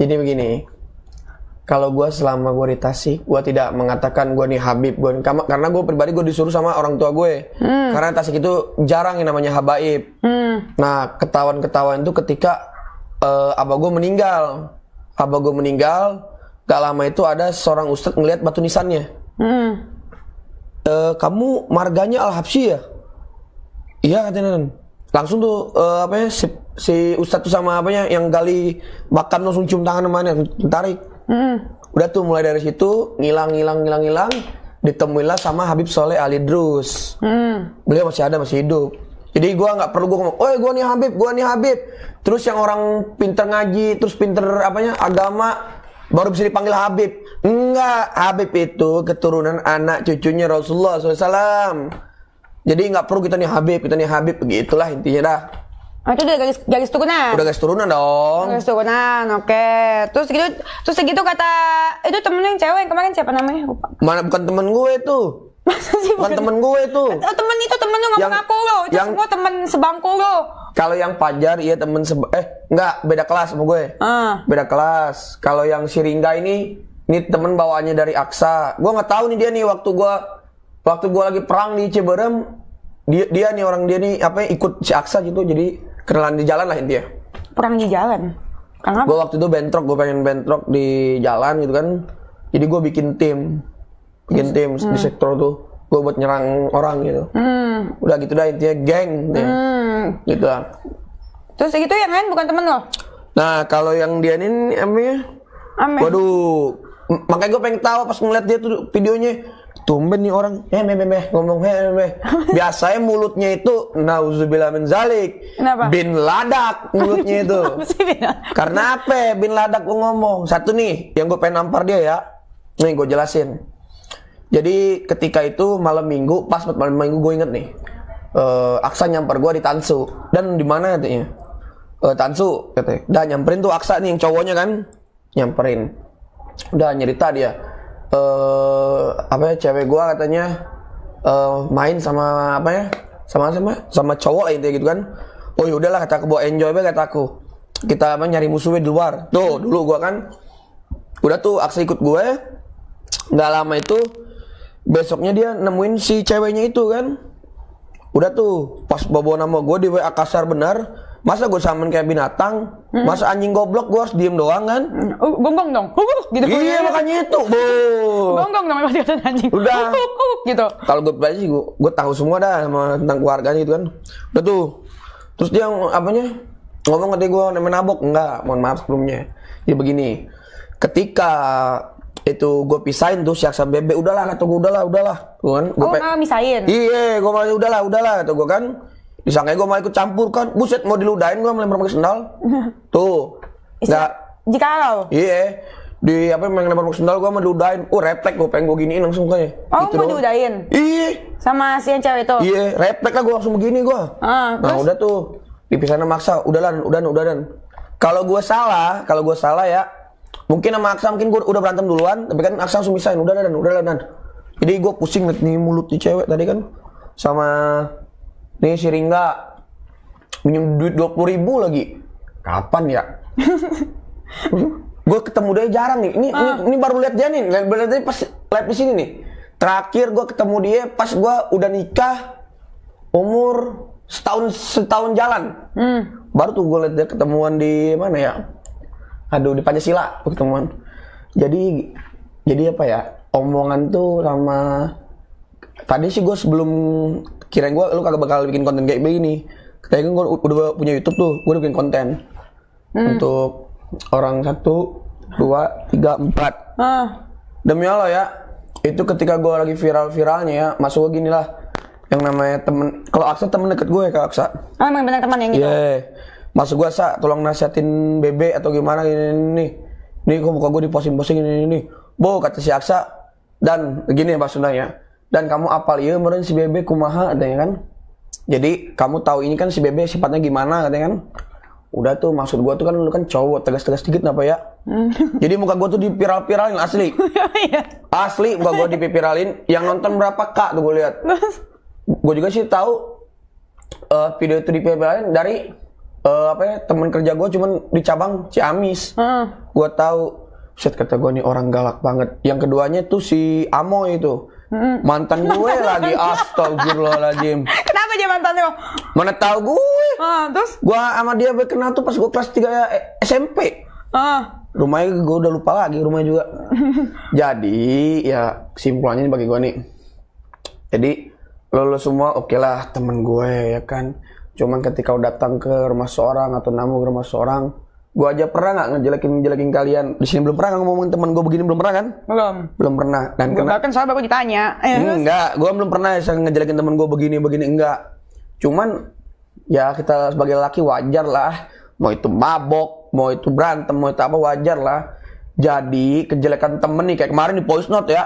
Jadi begini, kalau gue selama gue di Tasik, gue tidak mengatakan gue nih Habib, karena gue pribadi gue disuruh sama orang tua gue. Karena Tasik itu jarang yang namanya habaib. Nah, ketahuan itu ketika abah gue meninggal. Abah gue meninggal, gak lama itu ada seorang ustadz ngelihat batu nisannya. Kamu marganya Al-Habsyi ya? Iya katanya. Langsung tuh si ustadz tuh sama yang gali makan langsung cium tangan namanya, tarik. Udah tuh mulai dari situ ngilang, ditemuilah sama Habib Soleh Ali Drus. Beliau masih hidup. Jadi gue nggak perlu gue ngomong, gue nih Habib. Terus yang orang pinter ngaji, terus pinter agama, baru bisa dipanggil Habib. Enggak, Habib itu keturunan anak cucunya Rasulullah SAW. Jadi nggak perlu kita nih Habib, begitulah intinya dah. Oh, itu udah garis turunan? Udah garis turunan dong. Garis turunan, oke. Terus segitu kata, itu temennya yang cewek yang kemarin siapa namanya? Lupa. Mana bukan temen gue itu. Bukan temen gue itu. Oh, temen lu nggak mengaku lo. Itu semua temen sebangku lo. Kalau yang Fajar iya temen enggak, beda kelas sama gue. Beda kelas. Kalau yang si Ringga ini temen bawaannya dari Aksa. Gue nggak tahu nih dia nih waktu gue lagi perang di Ciberem, dia nih orang dia nih ikut si Aksa gitu, jadi kenalan di jalan lah intinya. Perang di jalan? Kenapa? Gue waktu itu gue pengen bentrok di jalan gitu kan. Jadi gue bikin tim di sektor tuh, gue buat nyerang orang gitu. Udah gitu dah intinya geng deh. Gitu lah. Terus itu yang lain bukan temen lo? Nah kalau yang dia ini waduh, makanya gue pengen tahu pas ngeliat dia tuh videonya. Tumben nih orang, ngomong biasanya mulutnya itu nauzubillah min zalik. Kenapa? Bin ladak mulutnya itu. Karena apa? Bin ladak gue ngomong. Satu nih, yang gue pengen nampar dia ya. Nih gue jelasin. Jadi ketika itu malam minggu, pas malam minggu gue inget nih. Aksa nyamper gue di Tansu. Dan di mana katanya? Tansu katanya. Udah nyamperin tuh Aksa nih yang cowoknya kan. Nyamperin. Udah nyerita dia. Cewek gua katanya main sama sama cowok lah intinya gitu kan. Oh ya udahlah kata aku, bawa enjoy be kata aku. Kita nyari musuhnya di luar. Tuh dulu gua kan udah tuh Aksa ikut gue. Nggak lama itu besoknya dia nemuin si ceweknya itu kan. Udah tuh pas bawa nama gue di WA kasar benar. Masa gue samain kayak binatang? Masa anjing goblok gue harus diem doang kan? Gonggong dong, gitu. Iya makanya itu, gonggong dong pasti kata anjing. Udah, gitu. Kalau gue pribadi sih, gue tahu semua dah sama tentang keluarganya gitu kan. Udah tuh, terus dia ngomong ke gue menabok, enggak, mohon maaf sebelumnya. Jadi begini, ketika itu gue pisahin tuh si Aksa Bebe, udahlah kata gue, udahlah, tuh kan? Malah misahin? Iya, gue malah udahlah kata gue kan. Disangka gue mau ikut campur kan, buset mau diludahin gue melempar pakai sendal. Tuh, nggak. Jikalau? Iya, melempar pakai sendal gue mau diludahin. Refleks gue pengen gue giniin langsung kayak. Oh gitu mau diludahin? Iya. Sama si yang cewek itu? Iya, refleks lah gue langsung begini gue. Nah udah tuh, dipisahin sama Aksa, udah. Kalau gue salah ya, mungkin sama Aksa mungkin gue udah berantem duluan, tapi kan Aksa langsung misahin, udah. Jadi gue pusing nih mulut di cewek tadi kan, sama nih si Ringga minjem duit 20.000 lagi. Kapan ya? Gue ketemu dia jarang nih. Ini baru lihat dia nih. Berarti pas live di sini nih. Terakhir gue ketemu dia pas gue udah nikah umur setahun jalan. Baru tuh gue lihat dia ketemuan di mana ya? Aduh, di Pancasila ketemuan. Jadi apa ya? Omongan tuh sama tadi sih gue sebelum kirain lu kagak bakal bikin konten kayak begini. Katanya gue udah punya YouTube tuh, gue udah bikin konten untuk orang 1, 2, 3, 4. Demi Allah ya, itu ketika gue lagi viral-viralnya ya, masuk gue gini lah, yang namanya temen, kalau Aksa temen deket gue Kak Aksa. Emang bener teman yang itu? Iya, masuk gue Sa, tolong nasihatin Bebe atau gimana gini. Nih kok muka gue diposting ini. Bo kata si Aksa, dan gini Pak Sundanya. Dan kamu apal ya meren si Bebe kumaha katanya kan. Jadi kamu tahu ini kan si Bebe sifatnya gimana katanya kan. Udah tuh maksud gua tuh kan lu kan cowok tegas-tegas dikit kenapa ya. Jadi muka gua tuh diviral-viralin asli. Asli muka gua diviralin. Yang nonton berapa Kak tuh gua lihat. Gua juga sih tahu video itu diviralin dari temen kerja gue cuman di cabang Ciamis. Gue tahu, set kata gue nih orang galak banget. Yang keduanya tuh si Amo itu. Mantan gue lagi, astagfirullahaladzim. Kenapa dia mantan lo? Mana tahu gue. Terus? Gue sama dia berkenal tuh pas gue kelas 3 SMP. Rumahnya gue udah lupa lagi rumahnya juga. Jadi ya kesimpulannya bagi gue nih. Jadi lo semua oke lah temen gue ya kan. Cuman ketika udah datang ke rumah seorang atau namu ke rumah seorang, gue aja pernah nggak ngejelekin kalian? Di sini belum pernah ngomongin temen gue begini, belum pernah kan? Belum pernah. Dan bahkan soal baru ditanya. Enggak, gue belum pernah ngejelekin temen gue begini enggak. Cuman ya kita sebagai laki wajar lah. Mau itu mabok, mau itu berantem, mau itu apa wajar lah. Jadi kejelekan temen nih kayak kemarin di voice note ya,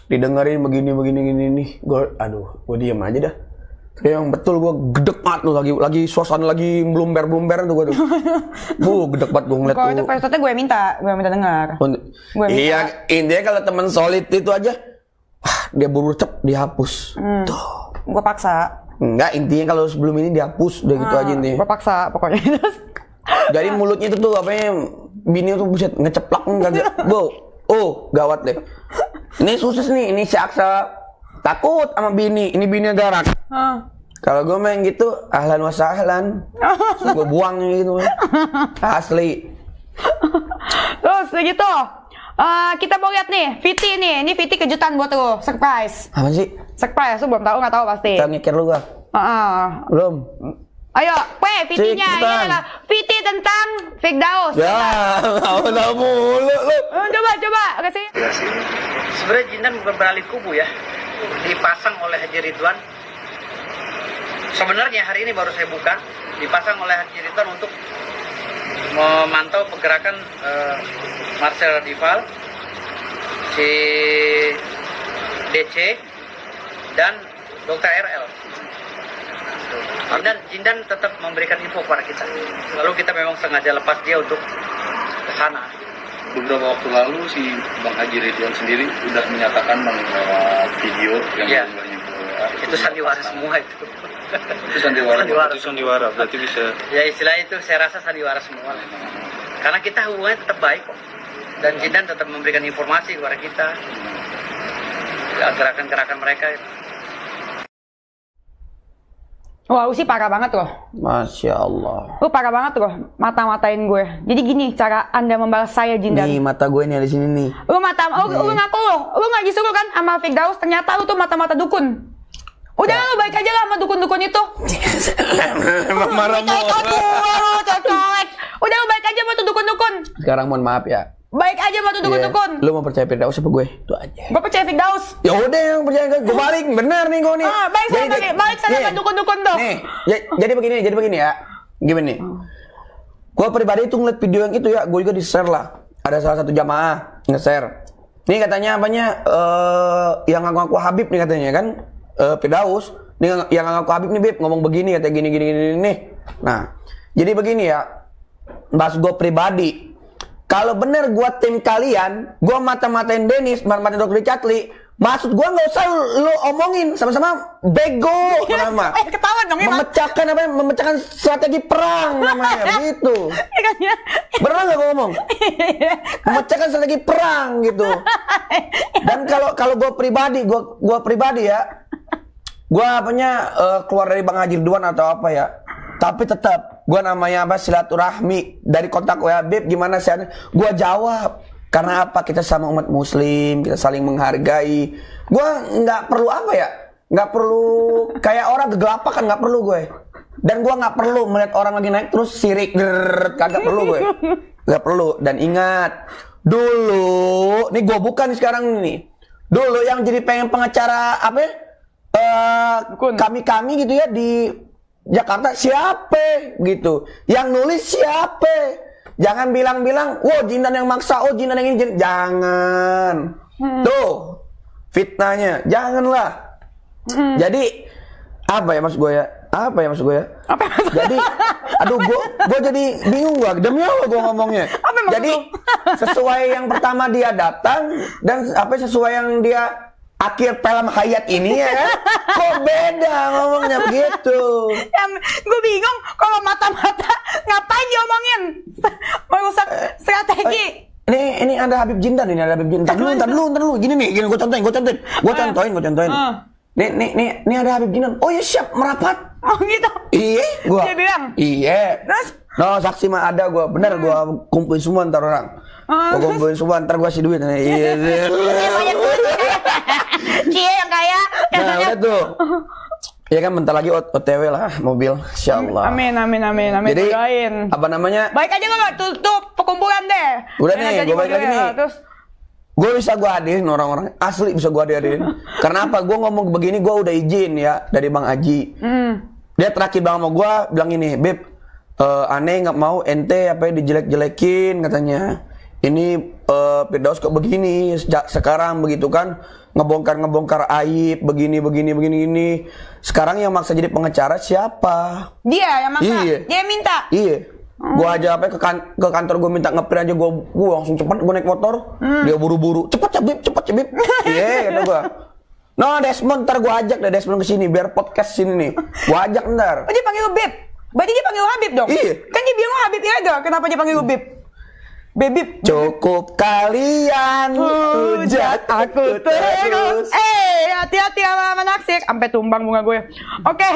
didengerin begini nih, gue diem aja dah. Kayak yang betul gue gedek banget tuh lagi suasana lagi blumber tuh gue tuh. Gedek banget gue ngeliat tuh. Kalau itu voice note gue minta dengar. Iya, intinya kalau temen solid itu aja, dia buru dihapus. Tuh. Gue paksa. Enggak, intinya kalau sebelum ini dihapus, udah gitu aja intinya. Gue paksa pokoknya. Jadi mulutnya itu tuh bini tuh buset ngeceplak kagak. Gawat deh. Ini susah nih, ini si Aksa takut sama bini. Ini bini galak. Kalau gue main gitu, ahlan wa sahlan. Gue buang gitu. Asli. Terus gitu. Kita mau lihat nih, Viti nih. Ini Viti kejutan buat lo, surprise. Apa sih? Surprise, lu belum tahu, nggak tahu pasti. Kita mikir lu gak? Belum. Ayo, Vitinya ini adalah Viti tentang Firdaus. Ya, tahu mulu lu. Coba kasih. Sebenarnya Jindan bukan beralih kubu ya, dipasang oleh Haji Ridwan. Sebenarnya hari ini baru saya buka, dipasang oleh Haji Ridwan untuk memantau pergerakan Marcel Dival, si DC dan Dr. RL. Jindan tetap memberikan info kepada kita. Lalu kita memang sengaja lepas dia untuk ke sana. Beberapa waktu lalu si Bang Haji Ridwan sendiri sudah menyatakan lewat video yang itu sandiwara semua itu. Itu sandiwara berarti bisa. Ya istilahnya itu saya rasa sandiwara semua. Karena kita hubungannya tetap baik kok. Dan Jindan tetap memberikan informasi kepada kita. Gerakan-gerakan mereka. Wah, lu sih parah banget loh. Masya Allah. Lu parah banget loh, mata-matain gue. Jadi gini cara Anda membalas saya, Jindan. Nih mata gue nih ada di sini nih. Lu ngaku lu nggak disuruh kan sama Firdaus, ternyata lu tuh mata-mata dukun. Udah lu baik aja lah sama dukun-dukun itu. Emang marah Udah lu baik aja sama tuh dukun-dukun. Sekarang mohon maaf ya. Baik aja sama tuh dukun-dukun. Lu mau percaya Firdaus apa gue? Itu aja. Gue percaya Firdaus. Ya udah yang percaya gue balik, benar nih gue nih. Balik sana sama dukun-dukun tuh. Nih, jadi begini ya. Gimana nih? Gue pribadi tuh ngeliat video yang itu ya, gue juga di-share lah. Ada salah satu jamaah nge-share. Nih katanya yang ngaku-ngaku Habib nih katanya kan. Firdaus. Nih yang ngaku Habib nih Bib ngomong begini katanya gini nih. Nah, jadi begini ya. Bahas gue pribadi. Kalau bener gue tim kalian, gue mata-matain Dennis, mata-matain Dr. Chatli, maksud gue nggak usah lu omongin, sama-sama bego nama. Ketahuan dong ya. Memecahkan strategi perang namanya, gitu. Bener nggak gue ngomong? Memecahkan strategi perang gitu. Dan kalau gue pribadi ya, gue keluar dari Bang Haji Ridwan atau apa ya. Tapi tetap gue namanya silaturahmi dari kontak WA Bib gimana sih? Gue jawab karena apa? Kita sama umat Muslim, kita saling menghargai. Gue nggak perlu nggak perlu kayak orang kegelapan, nggak perlu gue. Dan gue nggak perlu melihat orang lagi naik terus sirik, kagak perlu gue. Nggak perlu. Dan ingat dulu, nih gue bukan sekarang nih. Dulu yang jadi pengen pengacara kami gitu ya di Jakarta siapa gitu, yang nulis siapa, jangan bilang wow Jindan yang maksa, Jindan yang ini, jangan tuh fitnahnya, janganlah. Jadi apa ya maksud gue ya? Jadi aduh gue jadi bingung gue, demi Allah gue ngomongnya. Jadi sesuai yang pertama dia datang dan sesuai yang dia akhir film hayat ini ya kan? Kok beda ngomongnya begitu? Yang gue bingung kalau mata-mata ngapain diomongin? Merusak strategi. Ini ada Habib Jindan ini, ada Habib Jindan. Ntar dulu. Gini nih, gue contohin. Nih ada Habib Jindan. Oh ya siap, merapat. Oh gitu? Iya, gua. Dia bilang? Iya. Terus? No, saksi mah ada gua. Bener gua kumpulin semua ntar orang. Gua kumpulin semua ntar gua kasih duit. Iya. Banyak duit. Cie yang kaya. Nah, udah tuh. Ya kan bentar lagi OTW lah mobil, insyaallah. Amin. Jadi, doain. apa namanya? Baik aja nggak tutup perkumpulan deh. Udah nih, gue balik lagi nih. Terus Gue bisa gue hadirin orang-orang asli bisa gue hadirin. Karena apa? Gue ngomong begini gue udah izin ya dari Bang Aji. Dia terakhir bang sama gue bilang ini, Beb, aneh nggak mau ente apa dijelek-jelekin katanya. Ini Firdaus kok begini sekarang begitu kan ngebongkar aib begini. Sekarang yang maksa jadi pengacara siapa? dia yang maksa. Iya. Dia yang minta. Iya. Gua aja apa ke kantor gue minta ngeprint aja gua langsung cepet gue naik motor. Dia buru-buru. Cepet cebip. Iya kata gua. No Desmond ntar gua ajak deh Desmond kesini biar podcast sini nih. Gua ajak ntar. Oh dia panggil lu Beb. Berarti dia panggil lu Habib dong? Iya. Kan dia bilang Habib ilegal. Kenapa dia panggil lu Beb? Bebib. Cukup kalian hujat aku terus. Hati-hati sama naksir. Sampai tumbang bunga gue. Oke.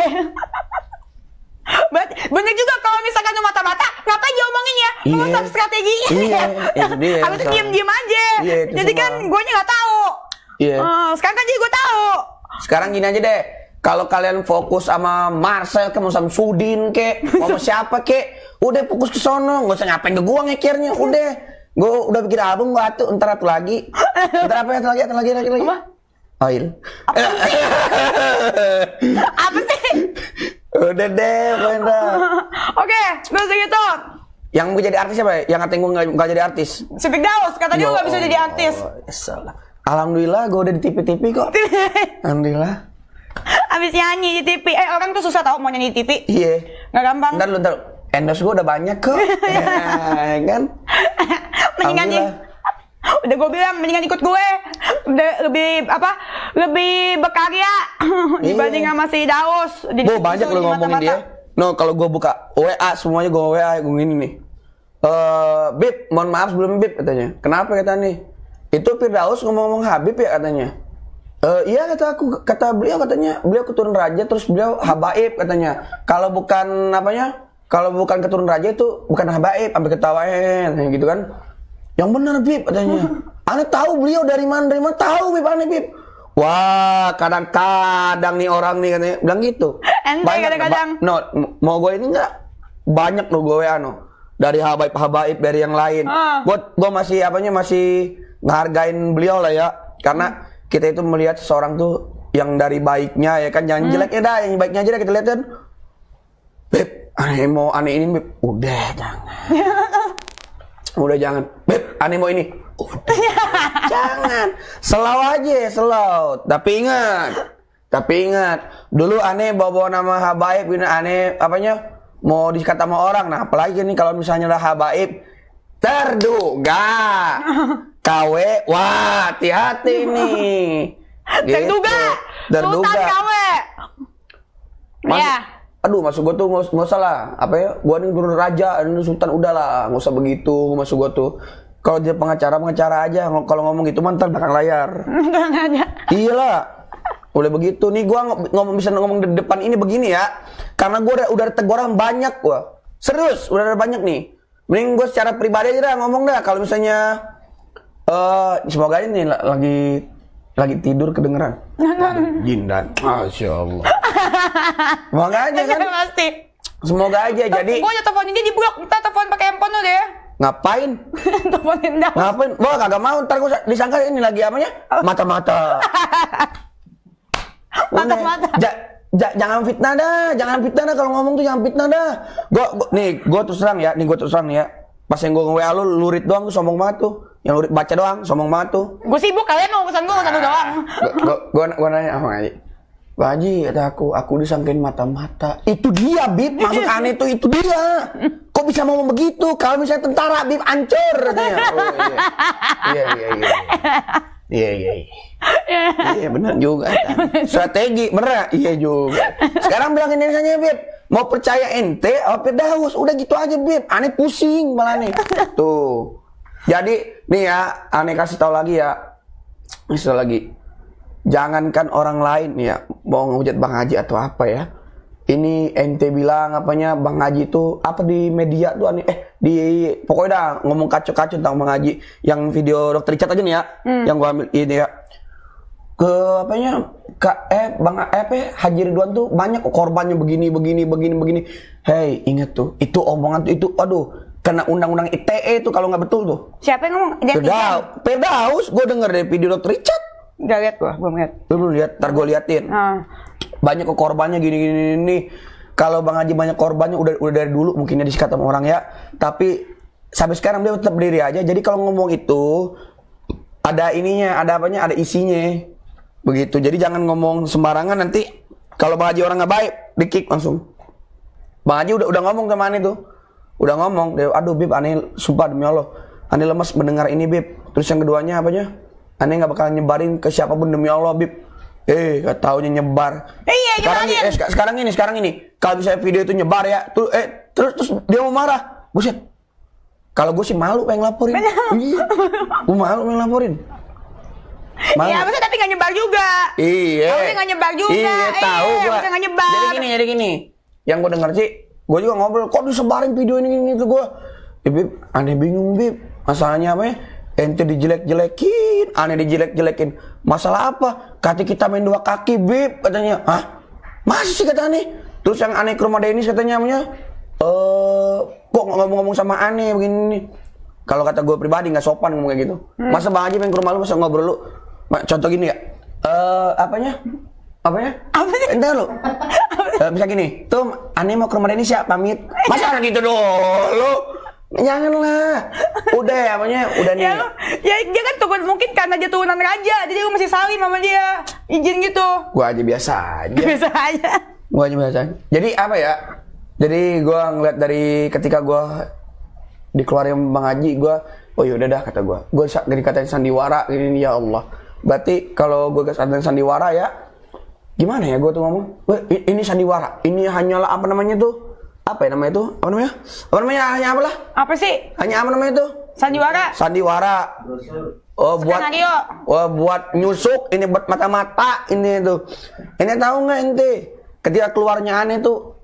Bener juga kalau misalkan lu mata-mata, ngapain diomongin ya? Merusak strategi. Iya, itu dia. Habis itu diem-diem aja. Iya, jadi kan gue nggak tahu. Iya. Sekarang kan jadi gue tahu. Sekarang gini aja deh. Kalau kalian fokus sama Marcel ke mau sama Sudin ke, mau sama siapa ke, udah fokus ke sono, nggak usah ngapain ke gua ngekirnya, udah. Gua udah bikin album gua atuh, ntar lagi. Ntar apa lagi? Apa? Oil. Apa sih? Udah deh, Wendra. Oke, terus gitu. Yang mau jadi artis siapa ya? Yang ngatain gua nggak jadi artis. Si Firdaus, kata dia nggak bisa jadi artis. Salah. Alhamdulillah gua udah di TV kok. Alhamdulillah. Abis nyanyi di TV. Orang tuh susah tau mau nyanyi di TV. Iya. Nggak gampang. Ntar. Endorse gue udah banyak kok. Ya, kan? Mendingan nih. Udah gue bilang mendingan ikut gue. Udah lebih berkarya dibanding sama si Daus. Banyak lo ngomongin dia. No, kalau gue buka WA semuanya gue WA gue gini nih. Bib, mohon maaf sebelum Bib katanya. Kenapa katanya nih? Itu Firdaus ngomong Habib ya katanya. Iya kata beliau katanya beliau keturunan raja terus beliau habaib katanya. Kalau bukan keturunan raja itu bukan habaib sampai ketawain gitu kan. Yang benar Bib katanya. Aneh tahu beliau dari mana tahu Bib aneh Bib. Wah kadang-kadang nih orang nih katanya bilang gitu. Banyak kadang-kadang. Mau gue ini enggak banyak loh gue dari habaib dari yang lain. Gue masih masih ngehargain beliau lah ya karena kita itu melihat seseorang tuh yang dari baiknya ya kan jangan jeleknya dah yang baiknya aja dah kita lihat kan. Beb, aneh ini Beb. Udah jangan. Beb, aneh mau ini. Udah. Jangan. Slow. Tapi ingat. Dulu aneh bawa nama habaib ini aneh mau dikata sama orang. Nah, apalagi nih kalau misalnya lah habaib terduga. KW, wah hati-hati nih. Terduga. Sultan KW. Ya. Aduh, maksud gue tuh nggak usah lah. Gue nih turun raja, ini sultan udahlah, nggak usah begitu. Maksud gue tuh, kalau dia pengacara aja. Kalau ngomong gitu mantan belakang layar. Iyalah. Boleh begitu nih, gue bisa ngomong di depan ini begini ya. Karena gue udah teguran banyak gue. Serius, udah ada banyak nih. Mending gue secara pribadi aja dah ngomong dah. Kalau misalnya semoga ini lagi tidur kedengeran. Jindan. Masya Allah. Semoga aja kan. Pasti. Semoga aja jadi. Gue aja teleponin dia di blok. Ntar telepon pakai handphone lo deh. Ngapain? Teleponin dah. Ngapain? Gue kagak mau. Ntar gue disangka ini lagi mata-mata. Mata-mata. Jangan fitnah dah kalau ngomong tuh jangan fitnah dah. Gue terus terang ya. Pas yang gue nge-WA lu read doang tuh sombong banget tuh. Yang lu baca doang sombong banget tuh. Gue sibuk kalian mau urusan gue lu doang. Gue nanya sama Haji. Pak Haji kata aku disangkain mata-mata. Itu dia Bib, maksud aneh tuh itu dia. Kok bisa ngomong begitu? Kalau misalnya tentara Bib hancur katanya. Oh iya. Iya. Iya. Iya benar juga. Strategi bener. Iya juga. Sekarang bilangin Insanya Beb, mau percaya ente apa Firdaus? Udah gitu aja Beb. Aneh pusing malah nih. Tuh. Jadi nih ya, aneh kasih tahu lagi ya. Misal lagi. Jangankan orang lain nih ya, mau ngehujat Bang Haji atau apa ya. Ini ente bilang apanya Bang Haji itu apa di media tuh aneh pokoknya dah ngomong kacau-kacau tentang Bang Haji yang video Dokter Richard aja nih ya, yang gua ambil ini ya. Ke apanya Haji Ridwan tuh banyak korbannya begini. Hei, ingat tuh, itu omongan tuh itu aduh, kena undang-undang ITE tuh kalau nggak betul tuh. Siapa yang ngomong? Firdaus, gua denger dari video Dokter Richard. Gak lihat gua, belum lihat. Lu lihat, ntar gua liatin. Banyak korbannya gini. Kalau Bang Haji banyak korbannya udah dari dulu mungkinnya disikat sama orang ya. Tapi sampai sekarang dia tetap berdiri aja. Jadi kalau ngomong itu ada ininya, ada apanya, ada isinya. Begitu. Jadi jangan ngomong sembarangan nanti kalau Bang Haji orang nggak baik, di-kick langsung. Bang Haji udah ngomong sama Ani tuh. Udah ngomong, aduh Bib, Ani sumpah demi Allah, Ani lemas mendengar ini Bib. Terus yang keduanya apanya? Ani nggak bakal nyebarin ke siapapun demi Allah Bib. Gak taunya nyebar. Iya, sekarang ini. Kalau misalnya video itu nyebar ya, terus dia mau marah. Buset. Kalau gue sih malu pengen laporin. Iya. Gue malu pengen laporin. Iya, maksudnya tapi nggak nyebar juga. Iya. Tapi nggak nyebar juga. Iya, tahu gue. Nggak nyebar. Jadi gini. Yang gue denger sih, gue juga ngobrol. Kok disebarin video ini ke gue? Bib, aneh bingung Bib. Masalahnya apa ya? Ente dijelek-jelekin, aneh dijelek-jelekin. Masalah apa? Kata kita main 2 kaki, Bib, katanya. Hah? Masih sih kata aneh. Terus yang aneh ke rumah Denis katanya namanya, kok ngomong-ngomong sama aneh begini. Kalau kata gue pribadi nggak sopan ngomong kayak gitu. Masa Bang Haji pengen ke rumah lu, masa ngobrol lu? Contoh gini ya. Apanya? Entar lu. Bisa gini. Tuh, aneh mau ke rumah Denis ya, pamit. Masa gitu dulu? Janganlah. Udah udah nih. Ya dia kan turun, mungkin karena dia turunan raja, jadi gue masih salim sama dia. Izin gitu. Gua aja biasa aja. Gua aja biasa. Jadi apa ya? Jadi gua ngeliat dari ketika gua dikeluarin Bang Haji, gua oh yaudah dah kata gua. Gua dikatain sandiwara gini ya Allah. Berarti kalau gua katain sandiwara ya gimana ya gua tuh ngomong? Ini sandiwara. Ini hanyalah apa namanya tuh? Apa ya namanya itu? Apa namanya? Hanya apalah? Apa sih? Hanya apa namanya itu? Sandiwara. Oh, buat nyusuk, ini buat mata-mata ini tuh. Ini tahu nggak ente? Ketika keluarnya aneh tuh,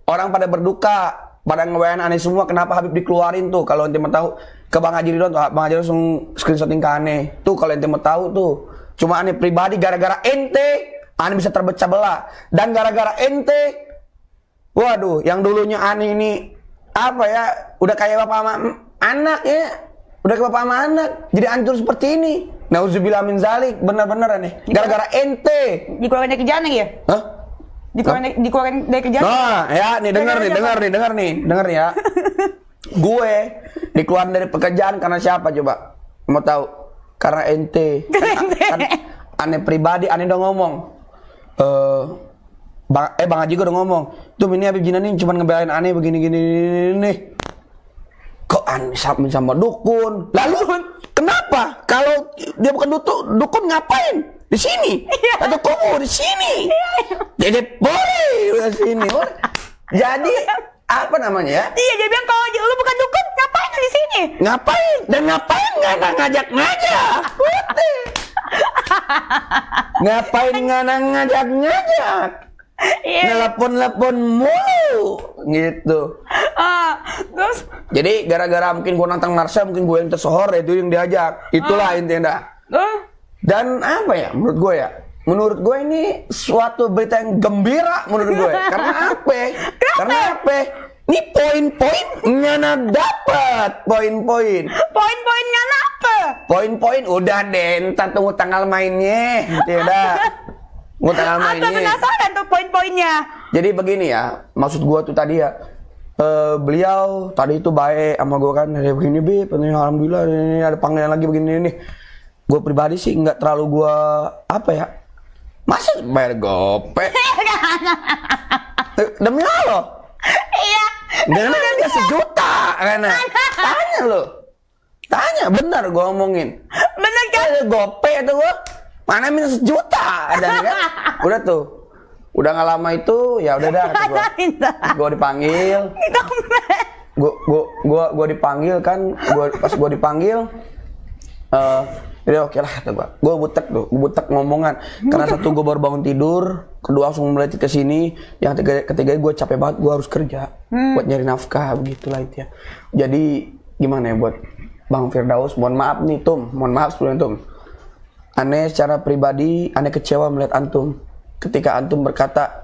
orang pada berduka, pada nge-WA aneh semua. Kenapa Habib dikeluarin tuh? Kalau ente mau tahu, ke Bang Haji Ridwan tuh, Bang Haji langsung screenshotin ke aneh. Tuh kalau ente mau tahu tuh, cuma aneh pribadi gara-gara ente, aneh bisa terpecah belah. Dan gara-gara ente, waduh, yang dulunya aneh ini apa ya? Udah kayak bapak sama anak ya. Udah kayak bapak sama anak. Jadi hancur seperti ini. Nauzubillah min zalik, benar-benar aneh. Gara-gara ente. Dikeluarin dari kerjaan ya? Hah? Dikeluarin dari kerjaan. Nah, ya nih dengar nih ya. Gue dikeluarin dari pekerjaan karena siapa coba? Mau tahu? Karena ente. Kan aneh pribadi, aneh udah ngomong. Bang Haji udah ngomong, tuh ini Habib Jinan ini cuma ngebelain aneh begini-gini nih. Kok aneh sama dukun? Lalu kenapa? Kalau dia bukan dukun ngapain di sini? Atau kamu di sini? Jadi boleh di sini. Jadi apa namanya ya? Iya, dia bilang kalau lu bukan dukun ngapain di sini? Ngapain? Dan ngapain nggak ngajak-ngajak? Ngapain nggak ngajak-ngajak? Telepon mulu gitu. Terus jadi gara-gara mungkin gue nantang Marsha, mungkin gue yang tersohor, itu yang diajak. Itulah intinya. Dan apa ya menurut gue ini suatu berita yang gembira menurut gue. Karena apa? Ini poin-poin ngana dapat poin-poinnya apa? Poin-poin udah deh, entar tunggu tanggal mainnya gitu dah. Apa penasaran tuh poin-poinnya? Jadi begini ya, maksud gua tuh tadi ya, beliau tadi itu baik sama gua kan, begini Bib, alhamdulillah ini ada panggilan lagi begini nih. Gua pribadi sih nggak terlalu gua apa ya, masa bayar gopek? Demi Allah. Iya. Dengan harga 1 juta kan? Tanya benar gua omongin. Benar kan? ada gope tuh gua. Mana minta 1 juta ada kan? Udah tuh. Udah nggak lama itu ya udah dah kata gua dipanggil. Gua dipanggil kan, pas gua dipanggil ya oke lah kata gua butek ngomongan karena satu gua baru bangun tidur, kedua langsung mulai ke sini, yang ketiga gua capek banget, gua harus kerja buat nyari nafkah begitulah itu ya. Jadi gimana ya buat Bang Firdaus, mohon maaf nih mohon maaf sebelumnya aneh secara pribadi, aneh kecewa melihat antum ketika antum berkata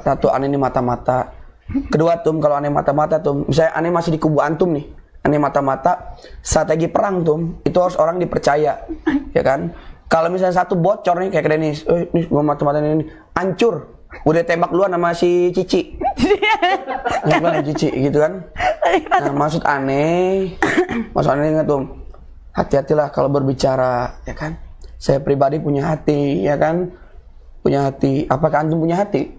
Ratu aneh ini mata-mata. Kedua kalau aneh mata-mata misalnya aneh masih di kubu antum nih, aneh mata-mata, strategi perang itu harus orang dipercaya, ya kan? Kalau misalnya satu bocor nih kayak Dennis, ini gua mata-mata ini hancur, udah tembak duluan sama si Cici, Cici gitu kan? Nah, maksud aneh ingat hati-hatilah kalau berbicara, ya kan? Saya pribadi punya hati, ya kan? Punya hati. Apakah antum punya hati?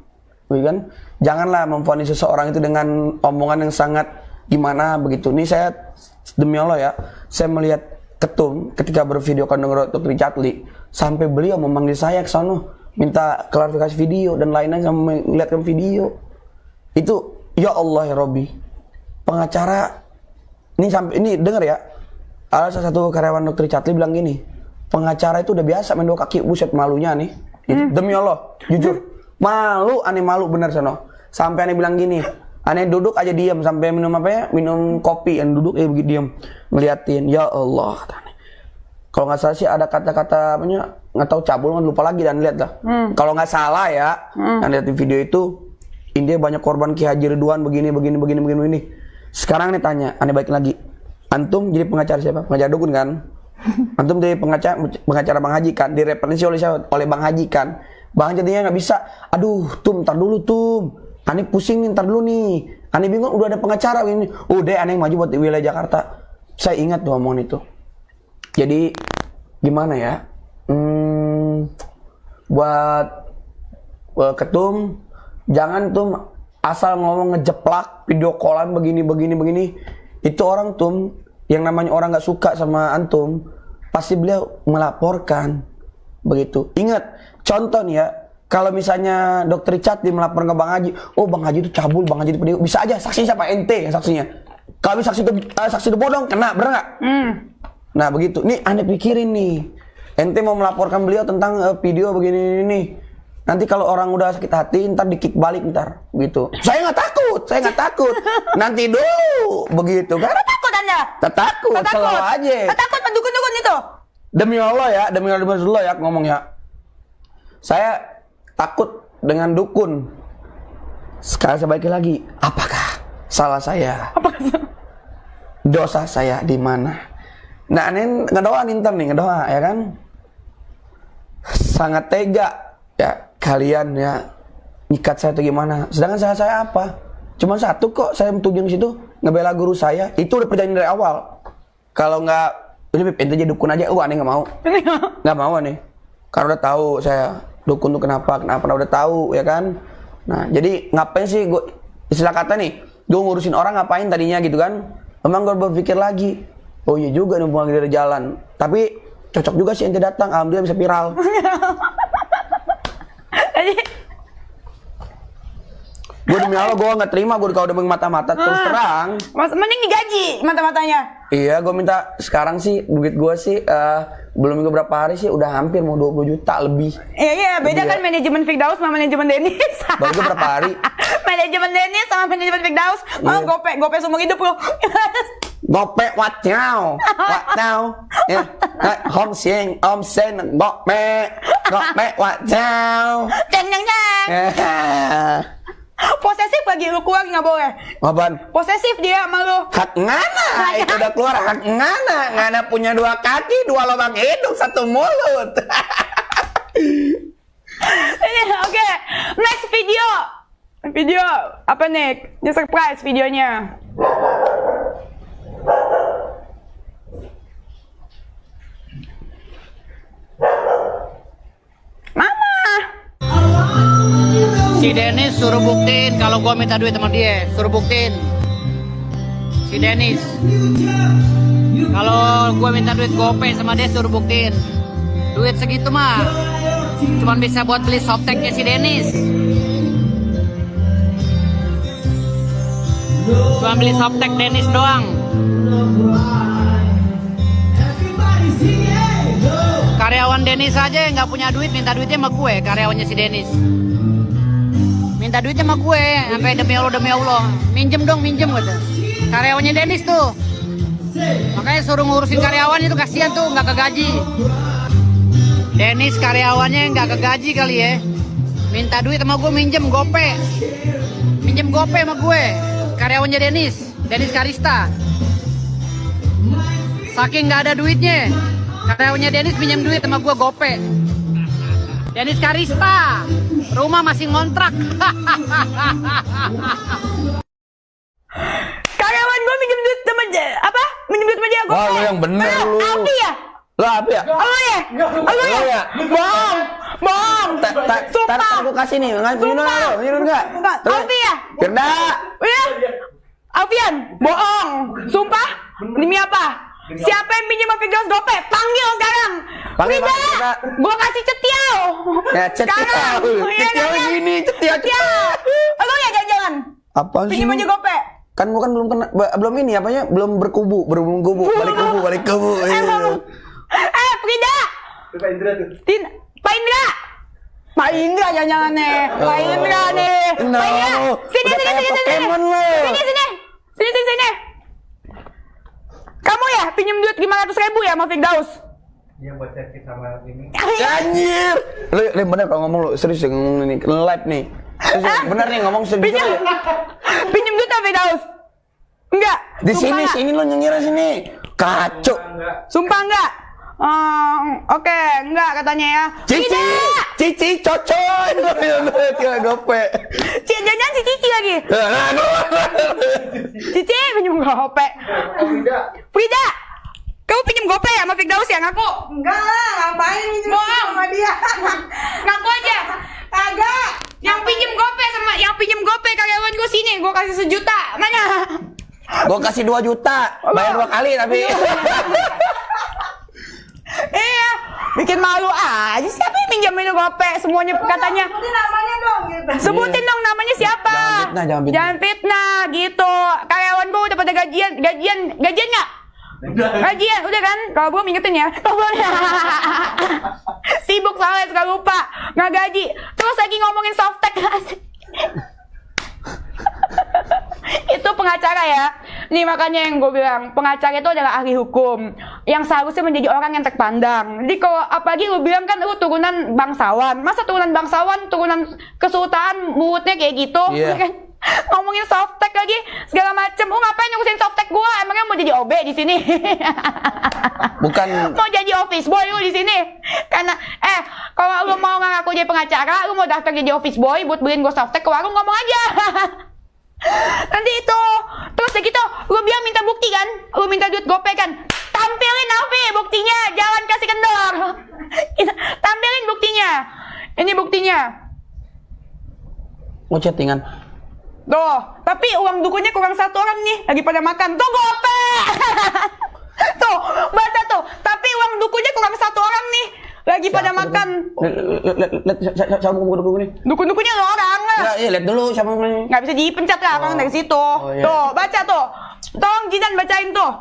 Ya kan? Janganlah memvonis seseorang itu dengan omongan yang sangat gimana begitu. Ini saya demi Allah ya, saya melihat Ketum ketika bervideokan dengan Dr. Richard Lee, sampai beliau memanggil saya ke sana minta klarifikasi video dan lain-lain sama melihatkan video. Itu ya Allah ya Robbi. Pengacara ini dengar ya. Ada salah satu karyawan Dr. Richard Lee bilang gini, pengacara itu udah biasa main 2 kaki, buset malunya nih. Demi Allah, jujur. Aneh malu bener sono. Sampai aneh bilang gini, aneh duduk aja diam sampai minum apa ya? Minum kopi, aneh duduk begitu diam ngeliatin. Ya Allah, kata aneh. Kalau nggak salah sih ada kata-kata apanya, nggak tahu cabul kan lupa lagi dan lihat dah. Kalau nggak salah ya, dan lihat di video itu, India banyak korban Ki Haji Ridwan begini. Sekarang aneh tanya, aneh balik lagi. Antum jadi pengacara siapa? Pengacara dukun kan? Antum jadi pengacara Bang Haji kan, direferensi oleh Bang Haji kan. Bang jadinya nggak bisa. Aduh, ntar dulu aneh pusing nih, ntar dulu nih. Aneh bingung, udah ada pengacara ini. Udah aneh maju buat di wilayah Jakarta. Saya ingat tuh omongan itu. Jadi gimana ya? Buat Ketum, jangan asal ngomong ngejeplak video callan begini. Itu orang yang namanya orang nggak suka sama antum, pasti beliau melaporkan begitu. Ingat, contoh nih ya, kalau misalnya Dr. Richard melaporkan ke Bang Haji, oh Bang Haji itu cabul, Bang Haji itu penipu, bisa aja saksinya siapa? Ente saksinya. Kalau saksi itu bodong, kena, bener nggak? Nah begitu. Nih aneh pikirin nih, ente mau melaporkan beliau tentang video begini nih. Nanti kalau orang udah sakit hati, ntar di-kick balik ntar, gitu. Saya nggak takut. Nanti dulu, begitu kan? Takut Anda? Takut, selalu aja. Takut pendukun-dukun itu? Demi Allah ya, demi Allah ya ngomong ya. Saya takut dengan dukun. Sekarang saya balik lagi, apakah salah saya? Dosa saya di mana? Nah, aneh ngedoa ya kan? Sangat tega ya kalian ya nyikat saya atau gimana, sedangkan saya apa? Cuma satu kok, saya tujuan situ ngebela guru saya. Itu udah perjanjian dari awal. Kalau nggak, ini ente jadi dukun aja, aneh nggak mau. Nggak mau aneh, karena udah tahu saya dukun tuh kenapa udah tahu ya kan. Nah jadi ngapain sih gue, istilah kata nih, gue ngurusin orang ngapain tadinya gitu kan? Emang gue berpikir lagi, oh iya juga nih lagi dari jalan, tapi cocok juga sih ente datang, alhamdulillah bisa viral. Gue demi Allah gue nggak terima, gue kalau udah mata-mata terus terang. Mas, mending digaji mata-matanya. Iya, gue minta sekarang sih duit gue sih belum beberapa hari sih udah hampir mau 20 juta lebih. Iya, beda kan manajemen Firdaus sama manajemen Dennis. Baru berapa hari? Manajemen Dennis sama manajemen Firdaus. Oh, gope seumur hidup lo. Gope what now? Ya, Om Sen gope what now? Ceng. Posesif lagi lu keluar nggak boleh. Apaan? Posesif dia sama lu. Hak ngana itu udah keluar, hak ngana punya 2 kaki, 2 lubang hidung, 1 mulut. Oke, next video apa nih? Ini surprise videonya. Si Dennis suruh buktiin kalau gua minta duit sama dia, suruh buktiin. Si Dennis. Kalau gue minta duit GoPay sama dia suruh buktiin. Duit segitu mah cuman bisa buat beli softteknya si Dennis. Cuma beli softtek Dennis doang. Karyawan Dennis aja yang nggak punya duit minta duitnya sama gue, karyawannya si Dennis. Minta duitnya sama gue, sampai demi Allah, minjem dong, minjem gitu. Karyawannya Dennis tuh. Makanya suruh ngurusin karyawan itu kasihan tuh, nggak kegaji. Dennis karyawannya nggak kegaji kali ya. Minta duit sama gue minjem GoPay. Minjem GoPay sama gue. Karyawannya Dennis Karista. Saking nggak ada duitnya, karyawannya Dennis pinjam duit sama gue GoPay. Dennis Karista, rumah masih ngontrak. Karyawan gue minjem duit sama apa? Minjem duit sama dia GoPay. Wah, lu yang bener lu. Alfi ya? Lah, apa ya? Lu ya? Lu ya? Bong. Sumpah. Tar gue kasih nih. Minum enggak? Alfi ya? Firda. Iya. Alfian, bohong. Sumpah. Demi apa? Siapa yang pinjam sama Firdaus GoPay? Panggil sekarang. Panggil, Frida, Frida. gua kasih cetiau. Ya, cetiau. Cetiau gini, cetiau. Lu ya jangan-jangan. Apa sih? Pinjam aja GoPay. Kan gua kan belum kena, belum ini apanya? Belum berkubu, balik kubu. Frida. Pak Indra. Pak Indra jangan-jangan nih. Pak Indra nih. No. Pak Indra. Sini. Sini. Kamu ya pinjam duit 500.000 ya sama Firdaus? Iya buat servis sama ini. Anjir. Lu bener kalau ngomong lu serius ya ngomong ini live nih. Serius, bener nih ngomong serius. Pinjam duit sama Firdaus? Enggak. Di sini lu nyengir sini. Kacau. Sumpah enggak? Oke, enggak katanya ya. Cici cocoy. Kira GoPay. Jangan si Cici lagi. Cici pinjam GoPay. Frida, kamu pinjam GoPay sama Firdaus ya? Ngaku? Enggak lah, ngapain pinjam sama dia? Ngaku aja. Kagak. Yang pinjam GoPay karyawan gue sini, gue kasih 1 juta. Mana? Gua kasih 2 juta. Bayar 2 kali tapi. Iya, bikin malu aja. Siapa yang minjamin GoPay? Semuanya katanya. Sebutin namanya dong gitu. Sebutin dong namanya siapa? Jangan fitnah gitu. Karyawan gue udah pada gajian nggak? Gajian, udah kan? Kalau belum ingetin ya. Kalau belum ya. Sibuk soalnya suka lupa. Nggak gaji. Terus lagi ngomongin softtek. Itu pengacara ya. Nih makanya yang gue bilang, pengacara itu adalah ahli hukum yang seharusnya menjadi orang yang terpandang. Jadi kalau apalagi lu bilang kan lu turunan bangsawan, masa turunan bangsawan, turunan kesultanan mulutnya kayak gitu, kan? Ngomongin softtek lagi segala macem. Lu ngapain ngurusin softtek gua? Emangnya mau jadi OB di sini? Bukan. Mau jadi office boy lu di sini? Karena kalau lu mau ngaku jadi pengacara, lu mau daftar jadi office boy buat beliin gua softtek ke warung, ngomong aja. Nanti itu terus ya gitu, lu bilang minta bukti kan, lu minta duit GoPay kan, tampilin Alfi buktinya, jangan kasih kendor. Tampilin buktinya, ini buktinya. Mau chattingan. Tuh, tapi uang dukunya kurang 1 orang nih, lagi pada makan. Tuh GoPay. Tuh, baca tuh, tapi uang dukunya kurang 1 orang nih, lagi pada makan. Lihat siapa buku ini? Dukun-dukunya lo orang lah. Iya, lihat dulu siapa ini. Nggak bisa dipencet lah orang dari situ. Iya. Tuh, baca tuh. Tolong Jidan bacain tuh.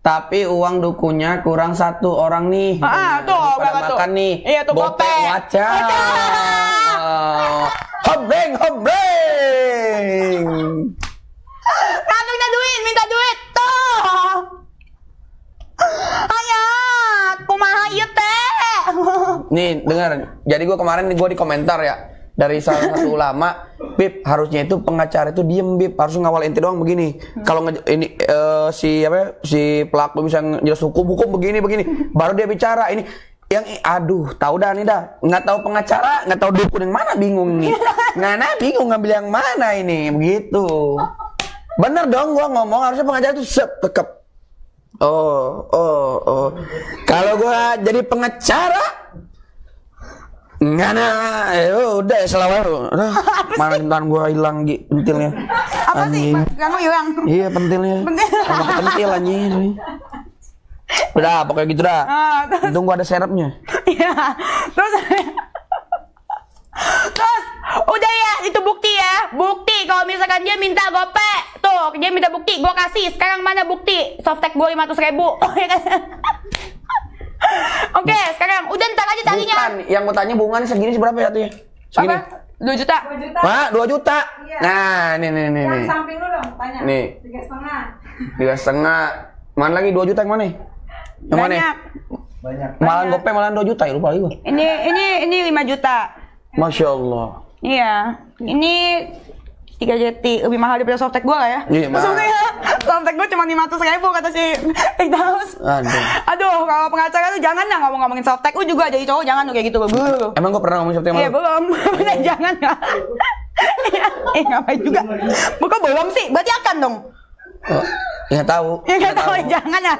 Tapi uang dukunya kurang 1 orang nih. Tuh, berapa tuh? Makan nih. Iya tuh, GoPay. Waca. Hobreng. Kamu minta duit tuh. Ayat, kumaha ieu teh. Nih, dengar. Jadi gue kemarin gue di komentar ya dari salah satu ulama, Bib, harusnya itu pengacara itu diem, Bib, harus ngawal ente doang begini. Kalau ini si pelaku bisa jelas hukum begini, baru dia bicara. Ini yang aduh, tahu dah nih dah. Nggak tahu pengacara, nggak tahu dukun yang mana, bingung nih. Bingung ngambil yang mana ini, begitu. Bener dong gua ngomong harusnya pengacara itu tekep. Oh. Kalau gua jadi pengacara, nggak udah selalu. Mana tangan gua hilang pentilnya. Apa sih? Kamu hilang. Iya pentilnya. Pentil anjing. Udah, pokoknya gitu dah. Terus, Untung gua ada serepnya. iya. Terus, terus, udah ya, itu bukti ya. Bukti, kalau misalkan dia minta gope. Tuh, dia minta bukti, gua kasih. Sekarang mana bukti? Softtek gua 500.000. Oke, sekarang udah ntar aja carinya. Bukan, yang gua tanya bunganya segini seberapa ya tuh ya? Segini. Apa? 2 juta. 2 juta. Wah, 2 juta. Iya. Nah, nih. Yang samping lu dong, tanya. Nih. 3,5. 3,5. Mana lagi 2 juta yang mana? Yang mana? Banyak. Malah gope malah 2 juta ya, lupa lagi gua. Ini 5 juta. Masya Allah. Iya. Ini 3 jeti, lebih mahal daripada softtek gua lah ya. Iya, mahal. Maksudnya softtek gua cuma 500.000 kata si Firdaus. Aduh, kalau pengacara tuh jangan lah ngomongin softtek. Lu juga jadi cowok jangan tuh kayak gitu. Emang gua pernah ngomong seperti Iya, belum. Jangan ya. Ngapain juga? Bukan belum sih, berarti akan dong. Oh, ya tahu. Ya nggak tahu, jangan ya.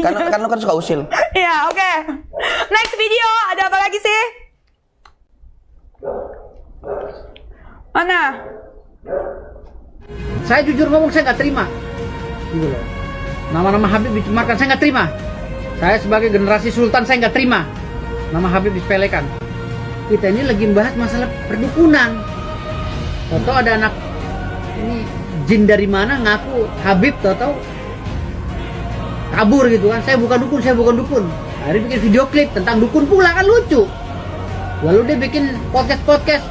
Kan lu kan suka usil. Iya, oke. Next video, ada apa lagi sih? Mana? Saya jujur ngomong saya nggak terima. Gitu loh. Nama-nama Habib dicemarkan saya nggak terima. Saya sebagai generasi sultan saya nggak terima. Nama Habib disepelekan. Kita ini lagi membahas masalah perdukunan. Atau ada anak ini jin dari mana ngaku Habib atau kabur gitu kan. Saya bukan dukun. Akhirnya bikin video klip tentang dukun pula kan lucu. Lalu dia bikin podcast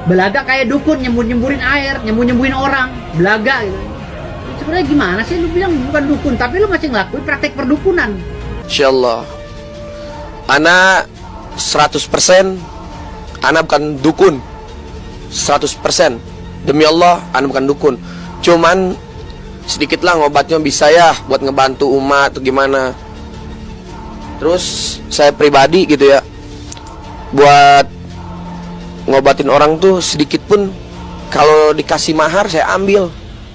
belaga kayak dukun, nyembur-nyemburin air, nyembur-nyemburin orang, belaga gitu. Sebenarnya gimana sih lu bilang bukan dukun tapi lu masih ngelakuin praktek perdukunan? Insyaallah ana 100% ana bukan dukun. 100% demi Allah ana bukan dukun. Cuman sedikitlah ngobatnya bisa ya buat ngebantu umat atau gimana. Terus saya pribadi gitu ya, buat ngobatin orang tuh sedikit pun kalau dikasih mahar saya ambil,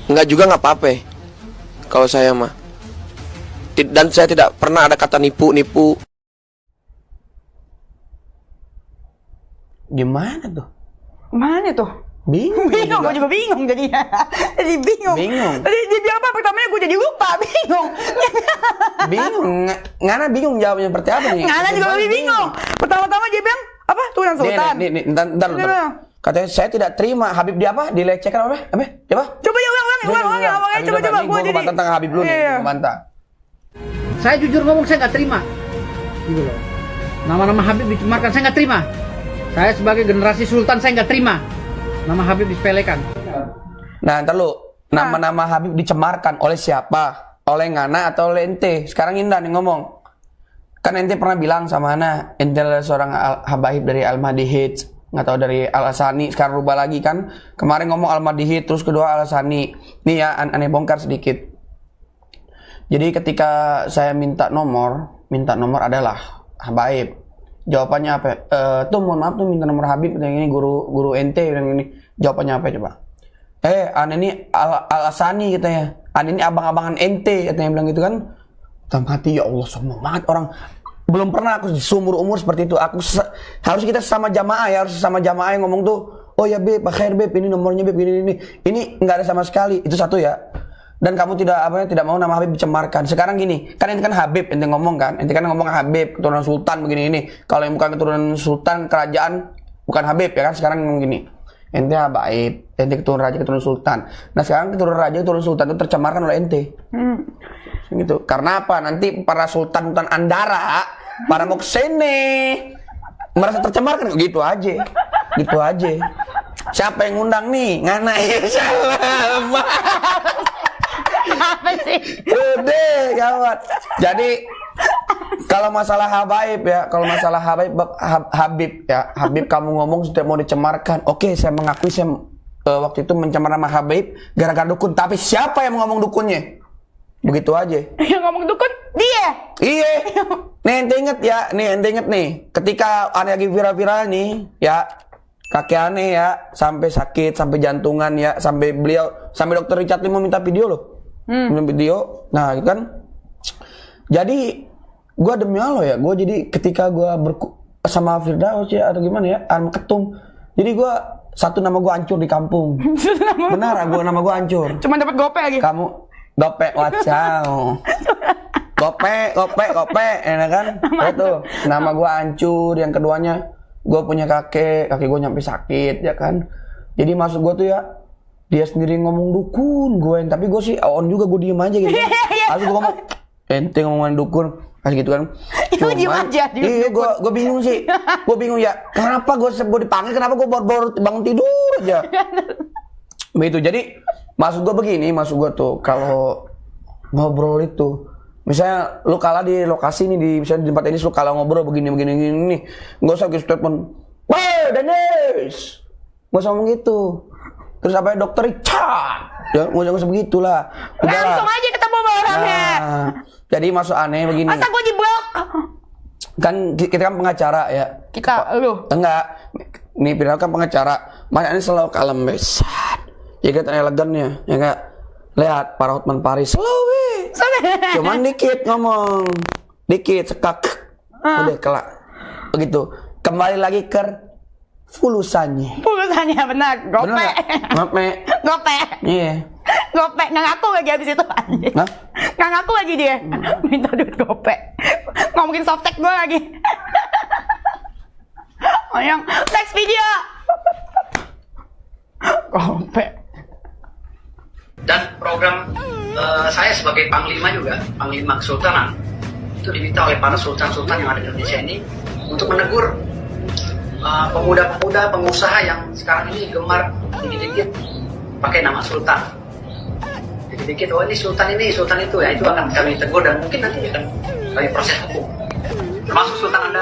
enggak juga nggak apa-apa kalau saya mah. Dan saya tidak pernah ada kata nipu. Gimana tuh? Mana tuh? Bingung Gue juga bingung jadinya. Jadi bingung. Tadi dia bilang apa pertamanya gue jadi lupa, bingung. Ngana bingung jawabnya seperti apa nih? Ngana juga lebih bingung. Pertama-tama dia bilang apa? Turunan sultan. Nih, ntar. Katanya saya tidak terima Habib dia apa? Dilecehkan apa? Apa? Coba ya ulang ya. Coba. Gue bantah tentang Habib dulu nih, gue bantah. Saya jujur ngomong saya nggak terima. Gitu loh. Nama-nama Habib dicemarkan saya nggak terima. Saya sebagai generasi sultan saya nggak terima. Nama Habib disepelekan. Nah, ntar lu, nama-nama Habib dicemarkan oleh siapa? Oleh Ngana atau oleh ente? Sekarang Indah nih ngomong. Kan ente pernah bilang sama Ana, ente adalah seorang habaib dari Al-Madihid, nggak tahu dari Al-Asani. Sekarang rubah lagi kan. Kemarin ngomong Al-Madihid, terus kedua Al-Asani. Nih ya, aneh bongkar sedikit. Jadi ketika saya minta nomor adalah habaib. Jawabannya apa? Tuh mohon maaf tuh minta nomor Habib yang ini guru ente yang ini. Jawabannya apa coba? Ane ini Al-Asani katanya. Ane ini abang-abangan ente katanya bilang gitu kan. Dalam hati ya Allah sombong banget orang. Belum pernah aku seumur umur seperti itu. Harus kita sama jamaah ya, harus sama jamaah yang ngomong tuh. Oh ya Beb, akhir Beb, ini nomornya Beb, ini. Ini nggak ada sama sekali. Itu satu ya. Dan kamu tidak mau nama Habib dicemarkan. Sekarang gini, kan ente kan Habib, ente ngomong kan, ente kan ngomong Habib, keturunan sultan begini ini. Kalau yang bukan keturunan sultan kerajaan bukan Habib ya kan. Sekarang ngomong gini, ente habaib, ente keturunan raja, keturunan sultan. Nah sekarang keturunan raja, keturunan sultan itu tercemarkan oleh ente. Gitu. Karena apa? Nanti para sultan Andara para mau kesini merasa tercemarkan gitu aja. Siapa yang ngundang nih? Ngana ya salam. Apa sih? Udah gawat. Jadi kalau masalah habaib ya, Habib kamu ngomong setiap mau dicemarkan. Oke, saya mengakui saya waktu itu mencemar nama Habib gara-gara dukun. Tapi siapa yang ngomong dukunnya? Begitu aja. Yang ngomong dukun dia. Iya. Nih ente inget nih. Ketika aneh lagi viral-viral nih, ya kakek aneh ya sampai sakit, sampai jantungan ya, sampai dokter Richard Lee mau minta video loh. Video. Nah, itu kan. Jadi gue demi Allah ya, gue jadi ketika gue sama Firdaus ya atau gimana ya, ketum. Jadi gue nama gue hancur di kampung. Benar, nama gue hancur. Cuma dapat gope lagi. Kamu gope wacau. Gope, enak kan? Itu nama gue hancur. Yang keduanya, gue punya kaki gue nyampe sakit, ya kan? Jadi maksud gue tuh ya, dia sendiri ngomong dukun gue, tapi gue sih on juga, gue diem aja gitu. Lalu gue ngomong, ente ngomongin dukun, kayak gitu kan? Cuman, iya gue bingung sih, gue bingung ya. Kenapa gue dipanggil? Kenapa gue baru bangun tidur aja? Begitu. Jadi maksud gue begini, maksud gue tuh kalau ngobrol itu, misalnya lu kalah di lokasi nih, misalnya di tempat ini lu kalah ngobrol begini nih, nggak usah gitu statement, weh Dennis, nggak usah ngomong gitu. Terus apa ya, Dokter Richard, ya nggak usah begitulah. Langsung aja ketemu orangnya. Nah, jadi maksud aneh begini. Masa gue diblok? Kan kita kan pengacara ya. Lu? Enggak. Nih Viral kan pengacara. Makanya ini selalu kalem besar. Ya kan elegannya, ya enggak. Lihat para Hotman Paris slow. Cuman dikit ngomong. Dikit sekak. Udah kelak. Begitu. Kembali lagi ke pulusannya benar. Gope. Iya. Gope, nggak ngaku lagi habis itu anjir. Nggak ngaku lagi dia. Minta duit gope. Ngomongin softtek gue lagi. Oh yang next video. Gope. Dan program saya sebagai Panglima juga, Panglima Kesultanan, itu diminta oleh para sultan-sultan yang ada di Indonesia ini untuk menegur pemuda-pemuda pengusaha yang sekarang ini gemar dikit-dikit pakai nama sultan. Dikit-dikit, oh ini sultan itu ya, itu akan kami tegur dan mungkin nanti akan kami proses hukum. Termasuk Sultan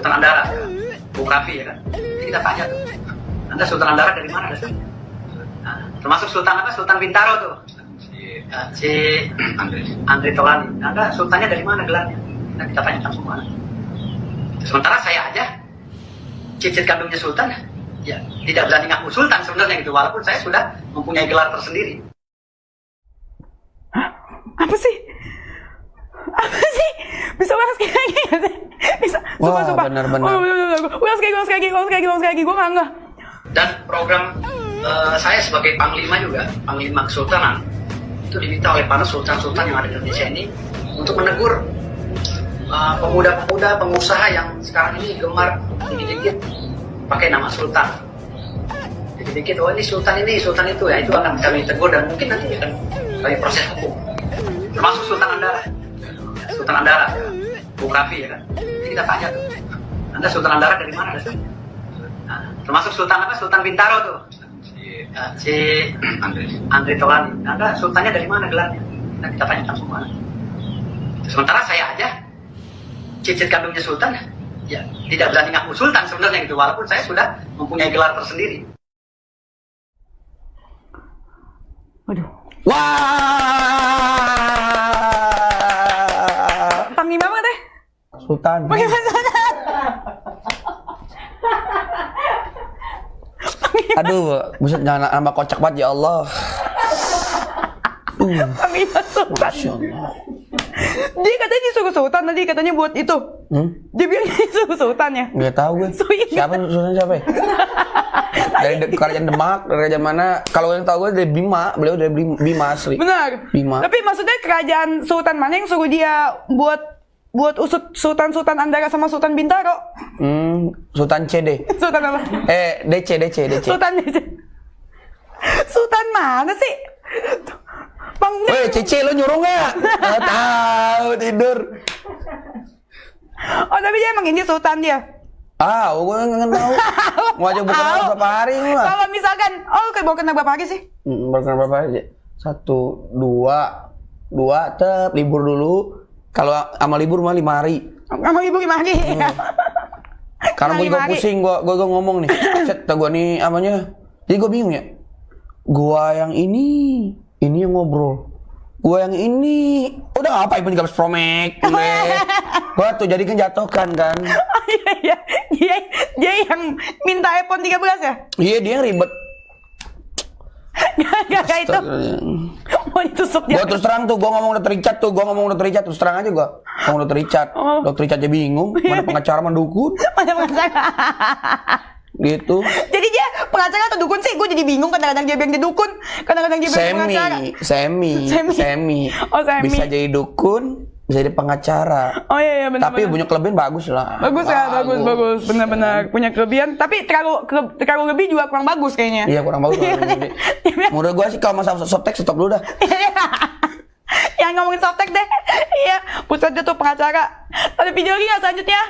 Andara, Bung Raffi ya kan. Jadi kita tanya tuh, Anda Sultan Andara dari mana dasarnya? Nah, termasuk Sultan Bintaro tuh, si Andre Tolani. Anda sultannya dari mana gelarnya? Nah, kita tanyakan semua. Sementara saya aja cicit kandungnya sultan, ya tidak berani ngaku sultan sebenarnya gitu, walaupun saya sudah mempunyai gelar tersendiri. Hah? Apa sih? Bisa ulas kayak lagi gak sih? Bisa. Wah, Sumpah. benar-benar. Ulas lagi. Gue nggak. Dan program saya sebagai Panglima juga, Panglima Kesultanan, itu diminta oleh para sultan-sultan yang ada di Indonesia ini untuk menegur pemuda-pemuda pengusaha yang sekarang ini gemar dikit-dikit pakai nama sultan. Dikit-dikit, oh ini sultan itu ya, itu akan kami tegur dan mungkin nanti akan kami proses hukum. Termasuk Sultan Andara, Bung Raffi ya kan. Jadi kita tanya tuh, Anda Sultan Andara dari mana dasarnya? Nah, termasuk Sultan Bintaro tuh, si Andre Tolani. Anda sultannya dari mana gelarnya? Nah, kita tanyakan semua. Sementara saya aja cicit kandungnya sultan, ya tidak berani ngaku sultan sebenarnya gitu, walaupun saya sudah mempunyai gelar tersendiri. Waduh. Wah. Panglima apa teh? Sultan. Panglima Sultan. Aduh, buset jangan nambah kocak banget ya Allah. Panglima Sultan. Masya Allah. Dia katanya disuruh sultan tadi, katanya buat itu. Dia bilang disuruh sultan ya. Nggak tahu gue. Siapa sultan siapa? Ya? Dari kerajaan Demak, dari kerajaan mana? Kalau yang tahu gue dari Bima, beliau dari Bima asli. Benar. Bima. Tapi maksudnya kerajaan sultan mana yang suruh dia buat usut Sultan Andara sama Sultan Bintaro? Sultan CD. Sultan apa? DC. Sultan DC. Sultan mana sih? Weh, Cici lo nyuruh nggak? Nggak tahu tidur. Oh tapi dia emang ini sultan dia. Gue nggak tahu. Mau aja bukan berapa hari nih mah? Kalau misalkan, baru kena berapa hari sih? Baru kena berapa hari? 1, 2, tep libur dulu. Kalau sama libur mah 5 hari. Sama libur 5 hari. Karena gue juga pusing, gue ngomong nih. Set, gue nih apanya? Jadi gue bingung ya. Gue yang ini yang ngobrol. Gue yang ini udah ngapain pun juga harus promek. Gue tuh jadi kan jatuhkan kan. Iya. Dia yang minta iPhone 13 ya? Iya, dia yang ribet. Gak itu. Mau ditusuk dia. Gue terus terang tuh, gue ngomong Dr. Richard terus terang aja gue ngomong Dr. Richard. Dr. Richard aja bingung, mana pengacara mana dukun. Mana pengacara. gitu. Jadi dia pengacara atau dukun sih? Gue jadi bingung, kadang-kadang dia bilang dia dukun, kadang-kadang dia bilang pengacara. Semi. Oh, semi. Bisa jadi dukun, bisa jadi pengacara. Oh iya benar. Tapi punya kelebihan bagus lah. Bagus ya, bagus. Benar-benar punya kelebihan, tapi terlalu lebih juga kurang bagus kayaknya. Iya, kurang bagus. Menurut gua sih kalau masalah softtek stop dulu dah. Yang ngomongin softtek deh. Iya, pusat dia tuh pengacara. Ada video lagi nggak selanjutnya?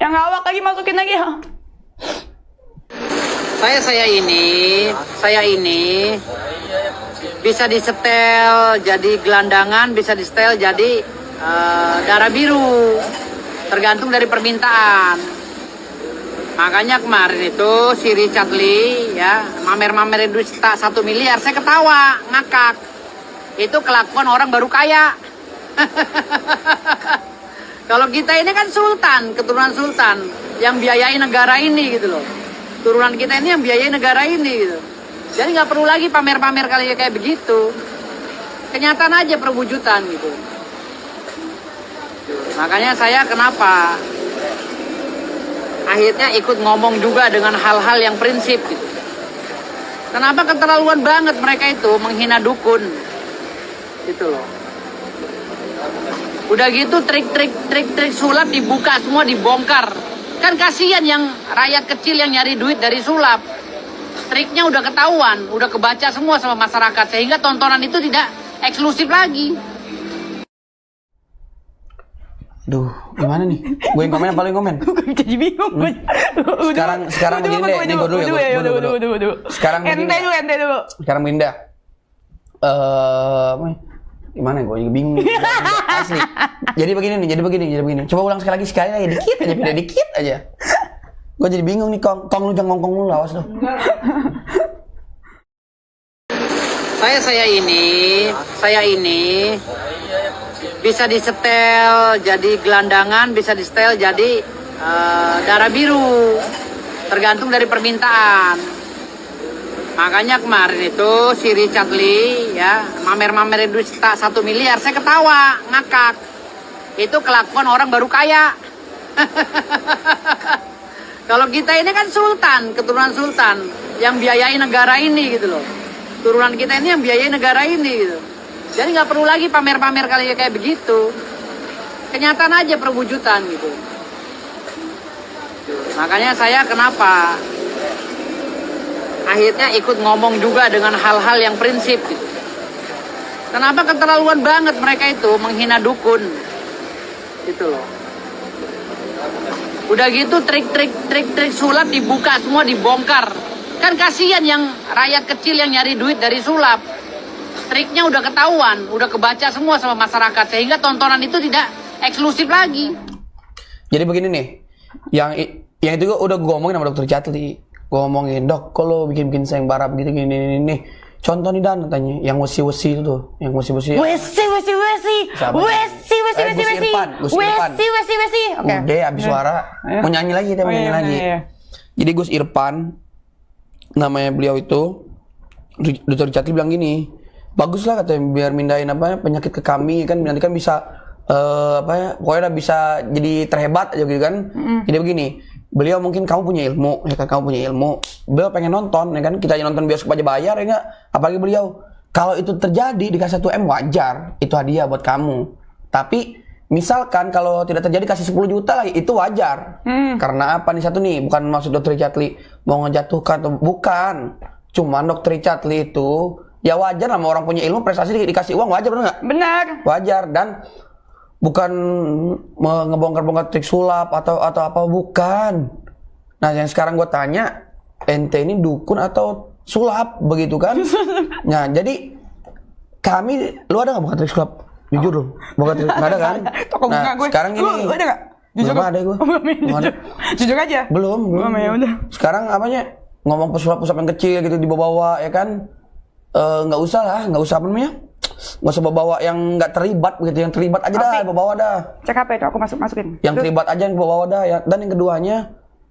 Yang ngawak lagi masukin lagi ya. Saya ini bisa disetel jadi gelandangan, bisa disetel jadi darah biru, tergantung dari permintaan. Makanya kemarin itu si Richard Lee ya mamer-mamerin duit 1 miliar, saya ketawa, ngakak. Itu kelakuan orang baru kaya. Kalau kita ini kan sultan, keturunan sultan yang biayai negara ini gitu loh. Turunan kita ini yang biayai negara ini gitu. Jadi nggak perlu lagi pamer-pamer kayak begitu. Kenyataan aja perwujudan gitu. Makanya saya kenapa akhirnya ikut ngomong juga dengan hal-hal yang prinsip gitu. Kenapa keterlaluan banget mereka itu menghina dukun gitu loh. Udah gitu trik sulap dibuka semua, dibongkar. Kan kasihan yang rakyat kecil yang nyari duit dari sulap. Triknya udah ketahuan, udah kebaca semua sama masyarakat, sehingga tontonan itu tidak eksklusif lagi. Duh, gimana nih? Gue yang komen apa lo yang komen? Gue jadi bingung. Sekarang begini deh, ini gue dulu ya. Sekarang ente dulu. Sekarang begini dah. Gimana gue juga bingung. Asli. Jadi begini. Coba ulang sekali lagi, dikit aja. Gue jadi bingung nih, Kong lu jangan ngongkong lu, awas lu. Saya ini bisa disetel jadi gelandangan, bisa disetel jadi darah biru, tergantung dari permintaan. Makanya kemarin itu si Richard Lee ya mamer-mamerin duit 1 miliar, saya ketawa, ngakak. Itu kelakuan orang baru kaya. Kalau kita ini kan sultan, keturunan sultan yang biayai negara ini gitu loh. Turunan kita ini yang biayai negara ini gitu. Jadi nggak perlu lagi pamer-pamer kayak begitu. Kenyataan aja perwujudan gitu. Makanya saya kenapa akhirnya ikut ngomong juga dengan hal-hal yang prinsip gitu. Kenapa keterlaluan banget mereka itu menghina dukun gitu loh. Udah gitu trik sulap dibuka semua, dibongkar. Kan kasihan yang rakyat kecil yang nyari duit dari sulap. Triknya udah ketahuan, udah kebaca semua sama masyarakat, sehingga tontonan itu tidak eksklusif lagi. Jadi begini nih, yang itu gue udah gue ngomongin sama dokter Jatli. Gue ngomongin, dok, kalau bikin sayembara begitu gini. Contoh nih Dan katanya, yang wesi-wesi itu tuh, yang wesi-wesi. Wesi. Oke. Udah habis suara, mau nyanyi lagi, Iya. Jadi Gus Irfan, namanya beliau itu, dokter Jatli bilang gini, bagus lah katanya biar mindahin penyakit ke kami kan, nanti kan bisa pokoknya udah bisa jadi terhebat aja gitu kan. Jadi begini, beliau mungkin kamu punya ilmu, ya kan, beliau pengen nonton, ya kan, kita nonton bioskop aja bayar, ya nggak, apalagi beliau. Kalau itu terjadi dikasih 1 M wajar, itu hadiah buat kamu. Tapi misalkan kalau tidak terjadi kasih 10 juta lagi, itu wajar. Karena apa nih satu nih, bukan maksud dokter Jatli mau ngejatuhkan, bukan. Cuman dokter Jatli itu ya wajar lah, orang punya ilmu prestasi dikasih uang wajar, benar nggak? Benar. Wajar, dan bukan ngebongkar-bongkar trik sulap atau apa, bukan. Nah yang sekarang gue tanya, ente ini dukun atau sulap begitu kan? Nah jadi kami, lu ada nggak bongkar trik sulap? Jujur lu, bongkar trik nggak ada kan? Nah sekarang ini, lu ada nggak? Jujur belum ada gue. Jujur aja. Belum. Ya udah. Sekarang apanya? Ngomong pesulap-pesulap yang kecil gitu dibawa-bawa, ya kan? Nggak usah lah, nggak usah apa namanya? Nggak usah bawa yang nggak terlibat begitu, yang terlibat aja dah, bawa dah. Cek apa itu? Aku masukin. Yang terlibat aja yang bawa dah ya. Dan yang keduanya,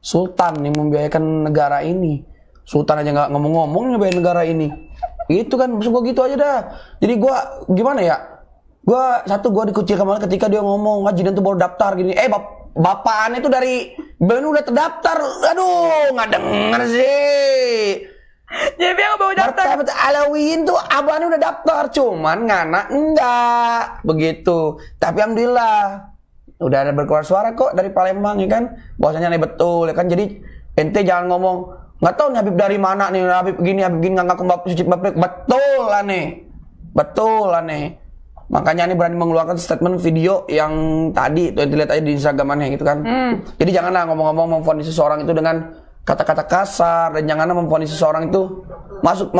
Sultan yang membiayakan negara ini. Sultan aja nggak ngomong-ngomong ngebiayain negara ini. Itu kan, maksud gue gitu aja dah. Jadi gue gimana ya? Gue dikucilkan malah ketika dia ngomong, Jidan tuh baru daftar gini. Bapaan itu dari Beliau udah terdaftar. Aduh, nggak denger sih. JB yang bawa daftar. Martabak Alawin tuh abangnya udah daftar, cuman Ngana enggak begitu. Tapi alhamdulillah udah ada berkeluar suara kok dari Palembang ya kan, bahwasanya nih betul ya kan. Jadi ente jangan ngomong nggak tahu nih Habib dari mana nih, Habib gini nggak ngaku betul lah nih. Makanya ini berani mengeluarkan statement video yang tadi tuh dilihat aja di Instagramannya gitu kan. Jadi janganlah ngomong-ngomong memvonis seseorang itu dengan kata-kata kasar, dan jangan memvonis seseorang itu masuk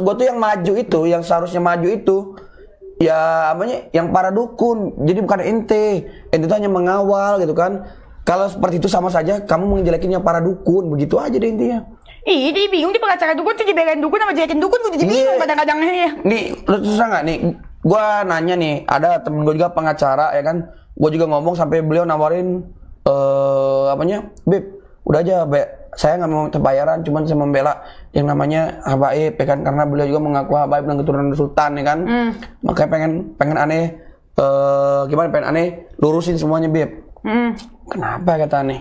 gue tuh yang maju itu, yang seharusnya maju itu ya apanya, yang para dukun. Jadi bukan ente tuh hanya mengawal gitu kan. Kalau seperti itu sama saja kamu menjelekin yang para dukun, begitu aja deh intinya. Ih, dia bingung di pengacara dukun tuh dibelain dukun sama jelekin dukun, gue jadi bingung kadang-kadang ya. Nih, lu susah nggak nih? Gue nanya nih, ada temen gue juga pengacara ya kan. Gue juga ngomong sampai beliau nawarin apanya, Beb, udah aja, saya nggak mau terbayaran, cuman saya membela yang namanya habaib ya kan, karena beliau juga mengaku habaib dan keturunan sultan ya kan. Makanya pengen aneh pengen aneh lurusin semuanya, Beb. Kenapa kata aneh?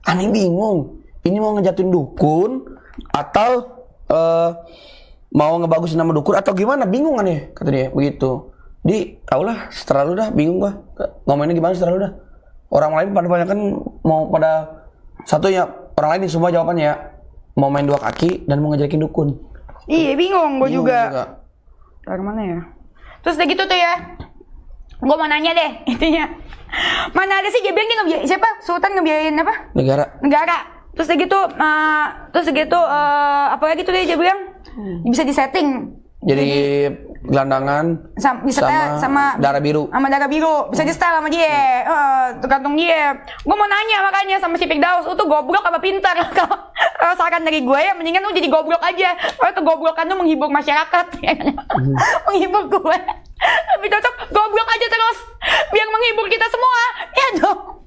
Aneh bingung. Ini mau ngejatuhin dukun atau mau ngebagusin nama dukun atau gimana? Bingung aneh kata dia begitu. Taulah setelah lu dah, bingung gua. Ngomonginnya gimana setelah lu dah. Orang lain pada banyak kan mau pada satu ya, orang lain semua jawabannya ya mau main dua kaki dan mau ngejelekin dukun. Iya bingung gue juga. Dari mana ya? Terus udah gitu tuh ya, gue mau nanya deh intinya, mana ada sih dia bilang dia ngebiayain, siapa Sultan ngebiayain apa? Negara. Terus udah gitu, apa lagi tuh dia bilang bisa disetting. Jadi gelandangan sama darah biru. Sama darah biru. Bisa di style sama dia. Tergantung dia. Gue mau nanya makanya sama si Firdaus, lu tuh goblok apa pintar? Kalau saran dari gue ya mendingan lu jadi goblok aja. Kalau tuh goblokan lu menghibur masyarakat. Menghibur gue. Lebih cocok goblok aja terus. Biar menghibur kita semua. Ya dong.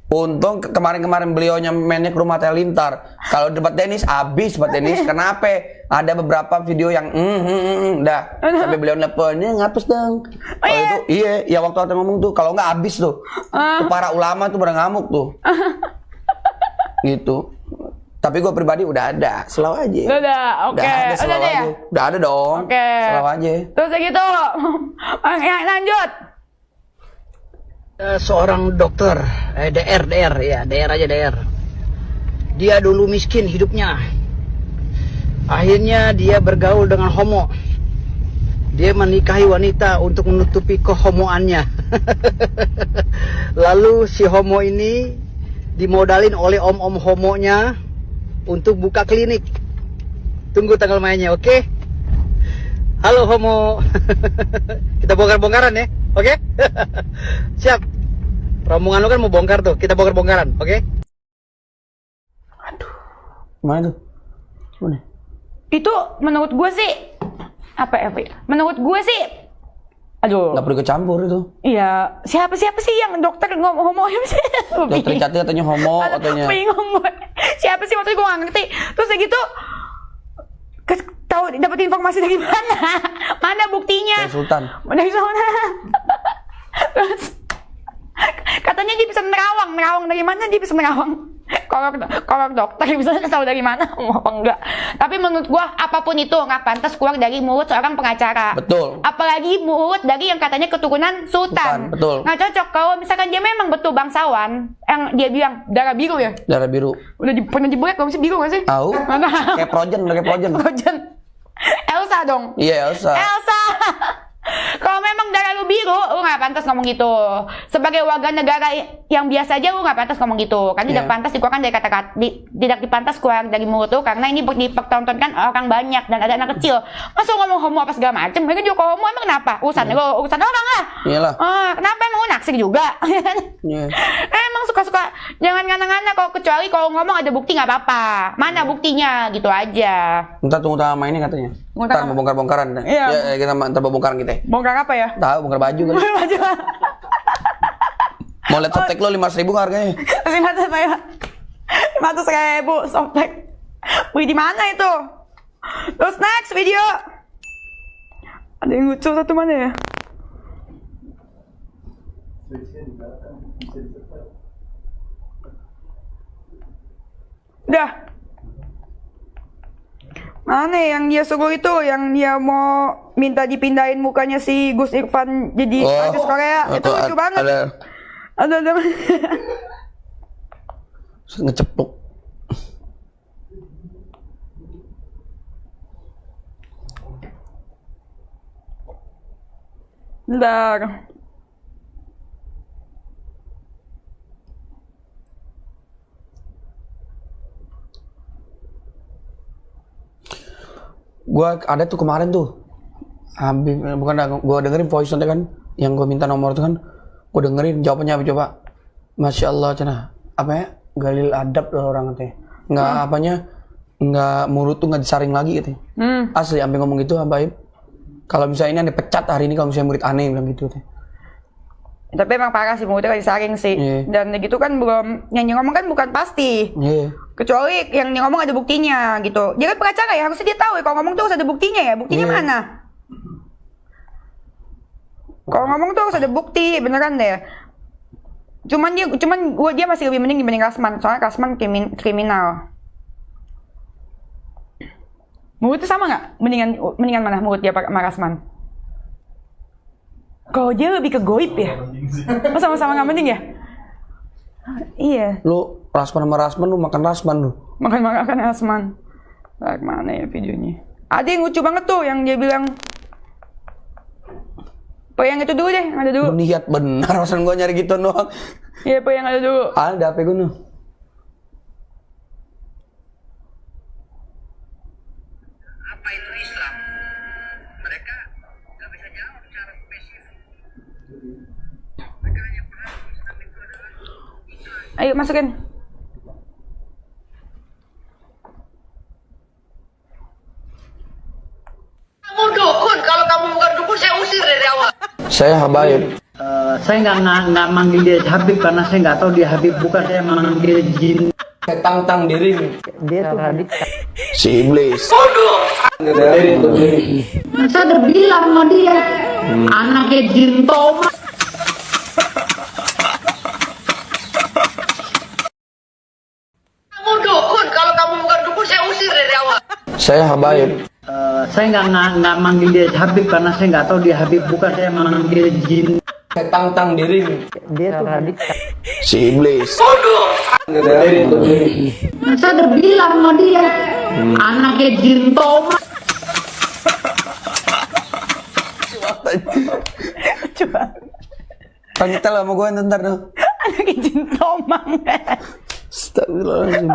Untung kemarin-kemarin beliaunya mainnya ke rumah Teh Lintar. Kalau debat tenis habis debat tenis. Kenapa? Ada beberapa video yang dah sampai beliau nelponnya ngapus dong. Kalau itu iya waktu kita ngomong tuh kalau nggak habis tuh. Tuh para ulama tuh pada ngamuk tuh. Gitu. Tapi gue pribadi udah ada, selalu aja. Udah, oke. Udah ada dong. Oke. Selalu aja. Terus gitu. Lanjut. Seorang dokter DR aja. Dia dulu miskin hidupnya, akhirnya dia bergaul dengan homo. Dia menikahi wanita untuk menutupi kehomoannya. Lalu si homo ini dimodalin oleh om-om homonya untuk buka klinik. Tunggu tanggal mainnya, oke? Halo homo. Kita bongkar-bongkaran ya, oke? Siap. Rombongan lu kan mau bongkar tuh, kita bongkar-bongkaran, oke? Aduh, mana tuh? Mana? Itu menurut gue sih apa ya? Menurut gue sih, aduh. Nggak perlu kecampur itu. Iya, siapa sih yang dokter ngomong homo sih? Dokter Cati katanya homo, katanya. Bingung gue. Siapa sih maksudnya gue nggak ngerti. Terus kayak gitu, tahu dapat informasi dari mana? Mana buktinya? Dari Sultan. Dari Sultan. Terus katanya dia bisa nerawang dari mana dia bisa nerawang? Kalau dokter bisa tahu dari mana? Apa enggak? Tapi menurut gua apapun itu nggak pantas keluar dari mulut seorang pengacara. Betul. Apalagi mulut dari yang katanya keturunan sultan. Betul. Nggak cocok kalau misalkan dia memang betul bangsawan, yang dia bilang darah biru ya. Darah biru. Udah pernah dibuat belum sih biru nggak sih? Tahu. Kayak Projen. Elsa dong. Iya Elsa. Kalau memang darah lu biru, lu nggak pantas ngomong gitu. Sebagai warga negara yang biasa aja lu nggak pantas ngomong gitu. Karena tidak pantas dikeluarkan dari kata-kata, tidak dipantas keluar dari mulut lu karena ini dipertontonkan orang banyak dan ada anak kecil. Masa lu ngomong homo apa segala macem? Mereka juga homo emang kenapa? Urusan orang lah. Iyalah. Kenapa emang lu naksir juga? Emang suka-suka jangan ngana-ngana kecuali kalau ngomong ada bukti nggak apa-apa. Mana buktinya gitu aja. Ntar tunggu sama ini katanya. Ntar mau bongkar-bongkaran. Iya. Ya kita ntar bongkaran kita. Bongkar apa ya? Tahu bongkar baju kan. Baju. Mau lihat softtek lo 5.000 harganya. 500.000 softtek. Beli di mana itu? Terus next video. Ada yang lucu satu mana ya? Udah. Mana yang dia suruh itu, yang dia mau minta dipindahin mukanya si Gus Irfan jadi artis Korea. Itu lucu banget. Ada. Ngeceplok. Bentar. Gua ada tuh kemarin tuh. Habib, bukan gua dengerin voice note kan, yang gua minta nomor tuh kan. Gua dengerin jawabannya apa coba. Masya Allah cenah. Apa ya? Galil adab loh orang teh. Nggak apanya? Nggak mulut tuh nggak disaring lagi gitu. Asli sampai ngomong gitu Habib. Kalau misalnya ini aneh pecat hari ini kalau misalnya murid aneh bilang gitu teh. Tapi emang parah sih, mulutnya gak disaring sih. Dan gitu kan belum, yang ngomong kan bukan pasti. Kecuali yang ngomong ada buktinya gitu. Dia kan pengacara ya, harusnya dia tahu ya kalau ngomong tuh harus ada buktinya ya. Buktinya mana? Kalau ngomong tuh harus ada bukti, beneran deh. Cuman dia masih lebih mending dibanding Rasman, soalnya Rasman kriminal. Mulutnya sama nggak? Mendingan mana mulut dia sama Rasman? Kalau dia lebih ke goib ya? Oh, sama-sama nggak mending ya? Iya. Lu Rasman sama Rasman, lu makan Rasman lu. Makan Rasman. Mana ya videonya? Ada yang lucu banget tuh yang dia bilang. Yang itu dulu deh, ada dulu. Niat benar, rasanya gua nyari gitu doang. Iya, yang ada dulu. Ada apa gue Apa itu Islam? Mereka nggak bisa jawab secara spesifik. Mereka hanya paham Islam itu adalah Islam. Ayo masukin. Kamu dukun, kalau kamu bukan dukun saya usir dari awal. Saya Habib. Saya nggak manggil dia Habib karena saya nggak tahu dia Habib, bukan saya manggil jin. Saya tang diri. Dia tuh Habib. Si iblis. Saya udah bilang sama dia, anaknya jin Thomas. Kamu dukun, kalau kamu bukan dukun saya usir dari awal. Saya Habib. Saya nggak manggil dia Habib karena saya nggak tahu dia Habib, bukan saya manggil jin. Saya tang diri. Dia tuh Habib. Si iblis. Saya udah bilang sama dia, anaknya jin Thomas. Coba. Pangitel sama gue ntar tuh. Anaknya jin Tomang. Astagfirullahaladzim.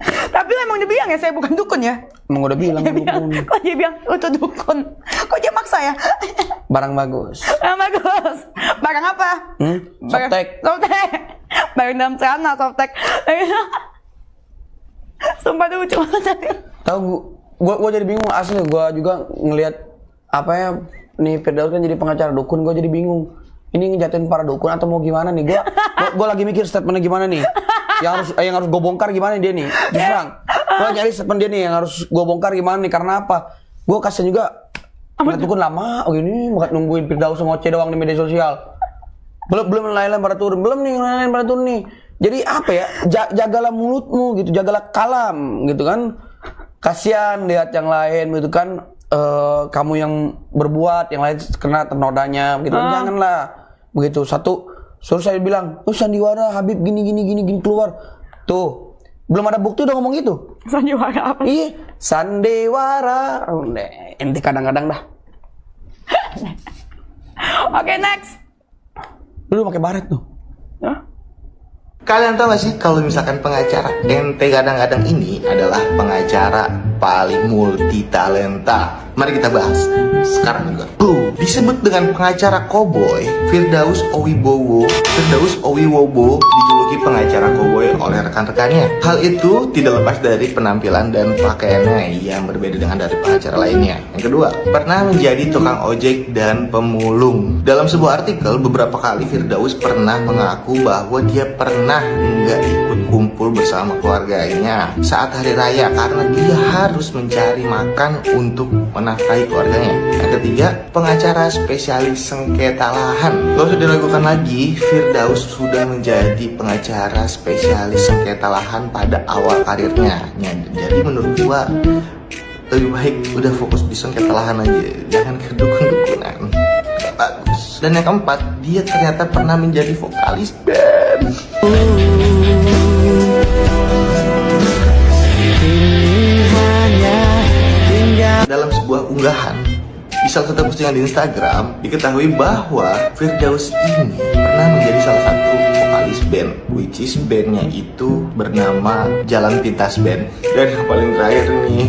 Tapi emang dia bilang ya saya bukan dukun ya? Emang udah bilang. Kok dia bilang itu dukun? Kok dia maksa ya? Barang bagus. Bagus. Barang apa? Softtek. Barang dalam celana softtek. Sumpah tuh lucu banget. Tahu gue jadi bingung asli. Gue juga ngelihat apa ya, nih Firdaus kan jadi pengacara dukun. Gue jadi bingung. Ini ngejatuhin para dukun atau mau gimana nih? Gue lagi mikir statementnya gimana nih. Yang harus gue bongkar gimana dia nih? Justru gue nyari statement dia nih yang harus gue bongkar gimana nih? Karena apa? Gue kasian juga ngeliat dukun lama. Oh gini nungguin Firdaus ngoceh doang di media sosial. Belum lain-lain pada turun. Belum nih lain-lain pada turun nih. Jadi apa ya? Jagalah mulutmu gitu. Jagalah kalam gitu kan. Kasian lihat yang lain gitu kan. Kamu yang berbuat, yang lain kena ternodanya gitu. Janganlah begitu. Satu suruh saya bilang, oh sandiwara Habib gini keluar. Tuh, belum ada bukti udah ngomong gitu. Sandiwara apa? Iya, sandiwara. Ente kadang-kadang dah. Oke, next. Lu pakai baret tuh. Kalian tahu gak sih kalau misalkan pengacara ente kadang-kadang ini adalah pengacara paling multi talenta. Mari kita bahas sekarang juga. Disebut dengan pengacara koboi, Firdaus Owibowo dijuluki pengacara koboi oleh rekan-rekannya. Hal itu tidak lepas dari penampilan dan pakaiannya yang berbeda dengan dari pengacara lainnya. Yang kedua, pernah menjadi tukang ojek dan pemulung. Dalam sebuah artikel beberapa kali Firdaus pernah mengaku bahwa dia pernah nggak ikut berkumpul bersama keluarganya saat hari raya karena dia harus mencari makan untuk menafkahi keluarganya. Yang ketiga, pengacara spesialis sengketa lahan. Gak usah diragukan lagi, Firdaus sudah menjadi pengacara spesialis sengketa lahan pada awal karirnya. Jadi menurut gua lebih baik udah fokus di sengketa lahan aja, jangan ke dukun-dukunan. Gak bagus. Dan yang keempat, dia ternyata pernah menjadi vokalis band. Dalam sebuah unggahan di salah satu postingan di Instagram, diketahui bahwa Firdaus ini pernah menjadi salah satu vokalis band, which is bandnya itu bernama Jalan Pintas Band. Dan yang paling terakhir nih,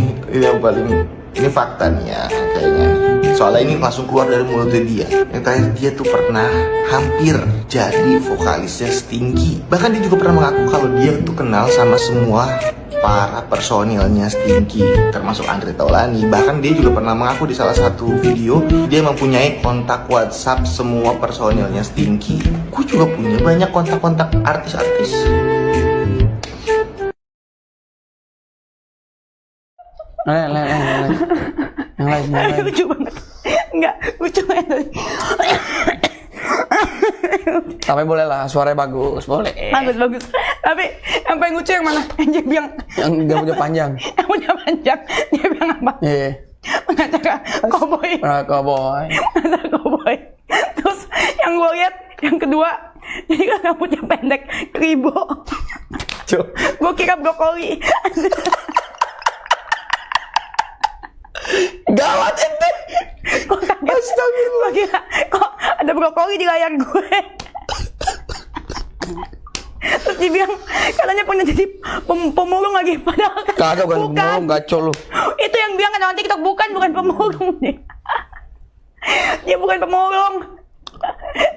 ini fakta nih ya kayaknya. Soalnya ini langsung keluar dari mulutnya dia. Yang terakhir, dia tuh pernah hampir jadi vokalisnya Stinky. Bahkan dia juga pernah mengaku kalau dia tuh kenal sama semua para personilnya Stinky, termasuk Andre Taulani. Bahkan dia juga pernah mengaku di salah satu video dia mempunyai kontak WhatsApp semua personilnya Stinky. Gue juga punya banyak kontak-kontak artis-artis. Yang lain. Lucu banget. Enggak, lucu banget. Tapi boleh lah, suaranya bagus, boleh. Bagus. Tapi yang paling lucu yang mana? Yang dia bilang Yang gak punya panjang. yang punya panjang. Dia bilang apa? Iya. Pengacara cowboy. Cowboy. Pengacara cowboy. Terus yang gue lihat yang kedua, jadi kan rambutnya pendek, kribo. Gue kira brokoli. Gawat ente. Gue kaget. Astagfirullah. Gue kira kok ada brokoli di layar gue. Terus dia bilang katanya pernah jadi pemulung lagi, padahal kan Kagak bukan pemulung, gaco lu. Itu yang bilang kan TikTok bukan pemulung dia. Dia bukan pemulung.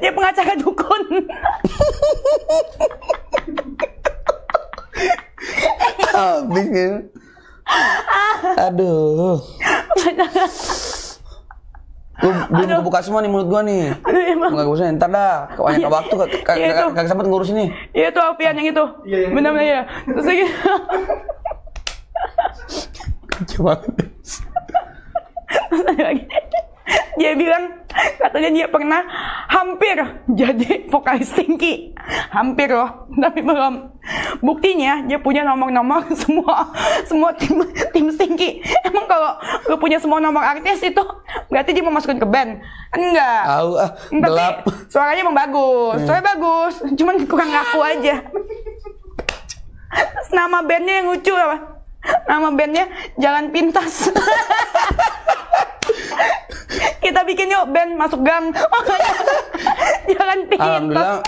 Dia pengacara dukun. Habis ya. Aduh. Lu belum buka semua nih mulut gua nih. Enggak usah, ntar dah. Kebanyakan waktu kagak sempet ngurus ini. Iya tuh Alfian yang itu. Benar-benar ya. Terus lagi. Coba. Dia bilang katanya dia pernah hampir jadi vokalis Stinky. Hampir loh, tapi belum. Buktinya dia punya nomor-nomor semua tim Stinky. Emang kalau lu punya semua nomor artis itu berarti dia mau masukin ke band? Enggak. Gelap. Suaranya emang bagus. Suaranya bagus, cuman kurang ngaku aja. Terus nama bandnya yang lucu apa? Nama bandnya Jalan Pintas. Kita bikin yuk band masuk gang. Jalan Pintas. Alhamdulillah.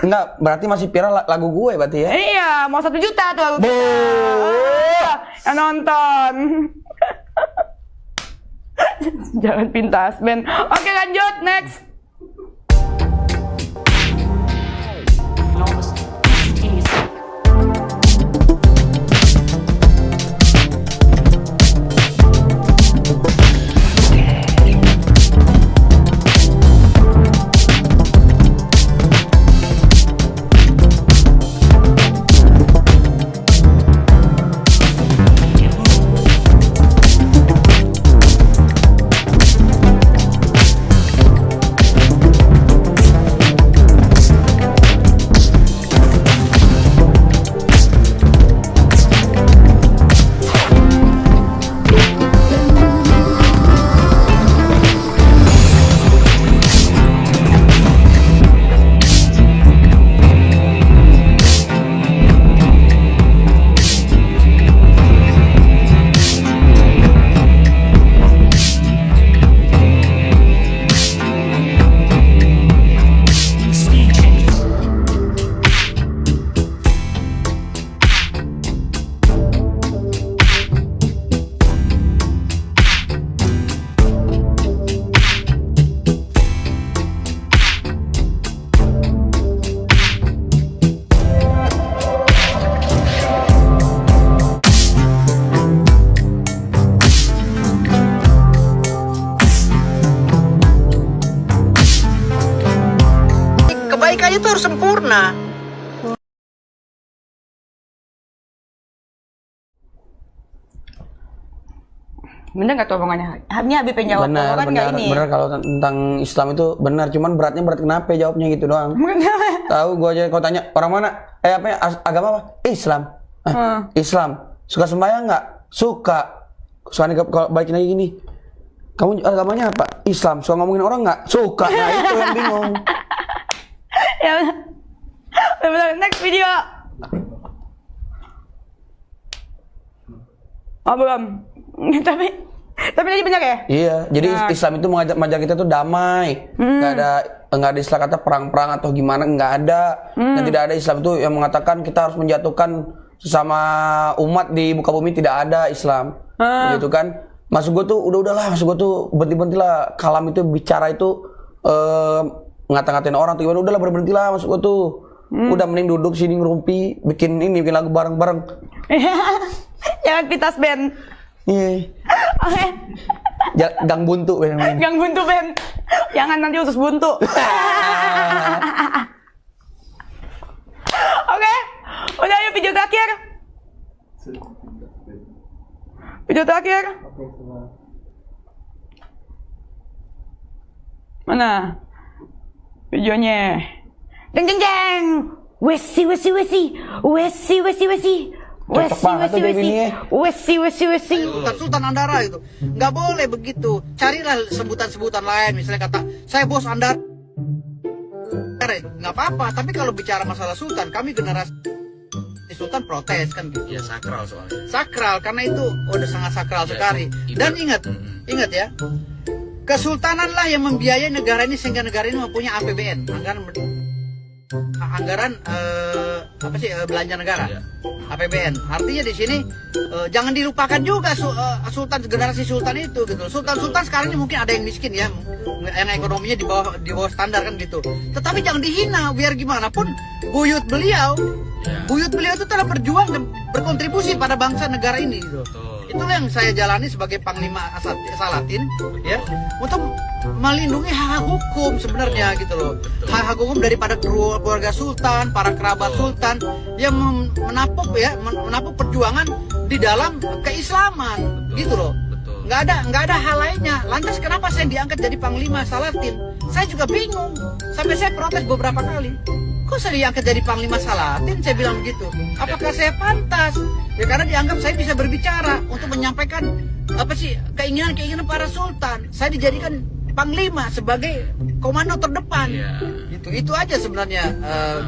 Enggak, berarti masih viral lagu gue berarti ya? Iya, mau 1 juta tuh lagu kita. Yang nonton. Jalan Pintas band. Oke, lanjut next. Kebaikan itu harus sempurna. Bener nggak tuh omongannya? Ini Habib yang jawab. Benar kalau tentang Islam itu benar, cuman berat kenapa jawabnya gitu doang. Tahu gue aja kalau tanya orang mana? Agama apa? Islam. Islam. Suka sembahyang nggak? Suka. Soalnya kalau balikin lagi gini, kamu agamanya apa? Islam. Suka ngomongin orang nggak? Suka. Nah itu yang bingung. Ya benar. Next video. Oh belum. Tapi tadi benar ya? Iya. Jadi Islam itu mengajar kita tuh damai. Nggak ada istilah kata perang-perang atau gimana, nggak ada. Dan tidak ada Islam itu yang mengatakan kita harus menjatuhkan sesama umat di muka bumi, tidak ada Islam. Begitu kan? Maksud gue tuh udahlah, maksud gue tuh berhenti-berhentilah kalam itu bicara itu ngata-ngatain orang tuh gimana, udahlah berhentilah maksud gue tuh. Udah mending duduk sini ngerumpi, bikin lagu bareng-bareng. Jangan pitas band. Iya. Oke. Gang buntu Ben. Gang buntu Ben. Jangan nanti usus buntu. Oke. Udah yuk video terakhir. Video terakhir. Mana? Videonya. Jeng jeng jeng. Wesi. Sultan Andara itu nggak boleh begitu. Carilah sebutan-sebutan lain, misalnya kata saya bos Andara, nggak apa-apa. Tapi kalau bicara masalah sultan, kami generasi sultan protes kan gitu. Ya sakral soalnya. Sakral karena itu udah sangat sakral sekali. Dan ingat ya, kesultanan lah yang membiayai negara ini sehingga negara ini mempunyai APBN, anggaran belanja negara. APBN. Artinya di sini jangan dilupakan juga generasi sultan itu gitu. Sultan sekarang ini mungkin ada yang miskin ya, yang ekonominya di bawah standar kan gitu. Tetapi jangan dihina, biar gimana pun buyut beliau itu telah berjuang dan berkontribusi pada bangsa negara ini gitu. Itulah yang saya jalani sebagai Panglima Salatin ya, untuk melindungi hak hukum sebenarnya gitu loh. Hak hukum daripada keluarga sultan, para kerabat sultan yang menapuk perjuangan di dalam keislaman gitu loh. Nggak ada hal lainnya. Lantas kenapa saya diangkat jadi Panglima Salatin? Saya juga bingung. Sampai saya protes beberapa kali. Kok saya diangkat jadi Panglima Salatin? Saya bilang begitu. Apakah saya pantas? Ya karena dianggap saya bisa berbicara untuk menyampaikan keinginan para sultan. Saya dijadikan Panglima sebagai komando terdepan. Itu aja sebenarnya,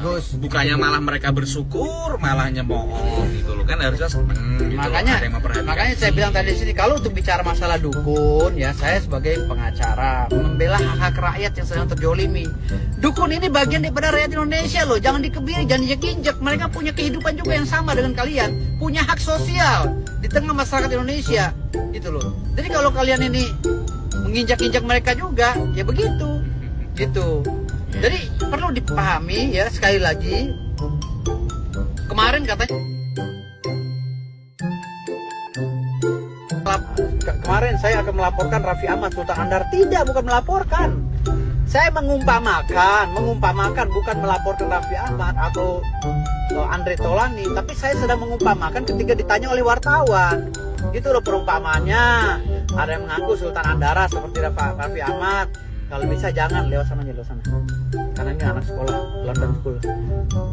Gus. Bukannya malah mereka bersyukur, malahnya bohong gitu loh kan, harusnya seneng gitu. Makanya saya bilang tadi di sini, kalau untuk bicara masalah dukun ya, saya sebagai pengacara membela hak-hak rakyat yang sedang terjolimi. Dukun ini bagian daripada rakyat Indonesia loh, jangan dikebiri, jangan diinjek-injek. Mereka punya kehidupan juga yang sama dengan kalian, punya hak sosial di tengah masyarakat Indonesia gitu loh. Jadi kalau kalian ini menginjak-injak mereka juga, ya begitu gitu. Jadi perlu dipahami ya, sekali lagi, kemarin katanya kemarin saya akan melaporkan Raffi Ahmad Sultan Andar. Tidak, bukan melaporkan. Saya mengumpamakan, bukan melaporkan Raffi Ahmad atau Andre Taulani, tapi saya sedang mengumpamakan ketika ditanya oleh wartawan. Gitu loh perumpamaannya. Ada yang mengaku Sultan Andara seperti Raffi Ahmad. Kalau bisa jangan lewat sana. Karena ini anak sekolah, London School.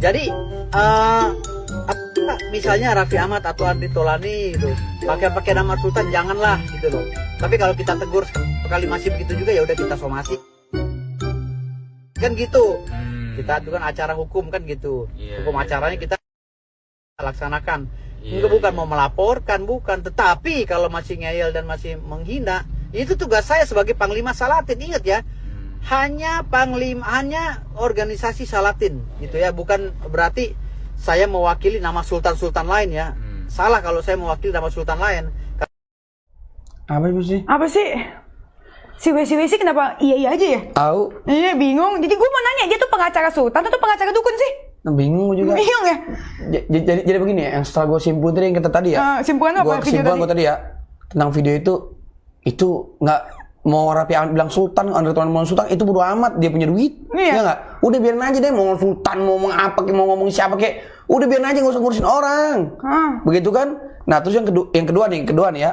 Jadi misalnya Raffi Ahmad atau Andre Taulani gitu, pakai nama Sultan janganlah gitu loh. Tapi kalau kita tegur sekali masih begitu juga, ya udah kita somasi. Kan gitu. Kita itu kan acara hukum kan gitu. Hukum acaranya kita laksanakan. Bukan mau melaporkan, bukan. Tetapi kalau masih ngeyel dan masih menghina, itu tugas saya sebagai Panglima Salatin. Ingat ya, hanya organisasi Salatin gitu ya, bukan berarti saya mewakili nama sultan-sultan lain ya. Salah kalau saya mewakili nama sultan lain. Apa sih? Si Wesi kenapa iya aja ya? Tahu. Iya, bingung. Jadi gue mau nanya, dia tuh pengacara sultan atau pengacara dukun sih? Bingung juga. Bingung ya? Jadi begini ya, yang setelah gue simpulin tadi yang kita tadi ya. Simpulan apa? Gue tadi ya, tentang video itu nggak mau Raffi Ahmad bilang sultan, Andre Taulani mau sultan, itu bodo amat, dia punya duit. Iya nggak? Udah biarin aja deh, mau sultan, mau ngomong apa, mau ngomong siapa kek, udah biarin aja, nggak usah ngurusin orang. Begitu kan? Nah terus yang kedua nih ya,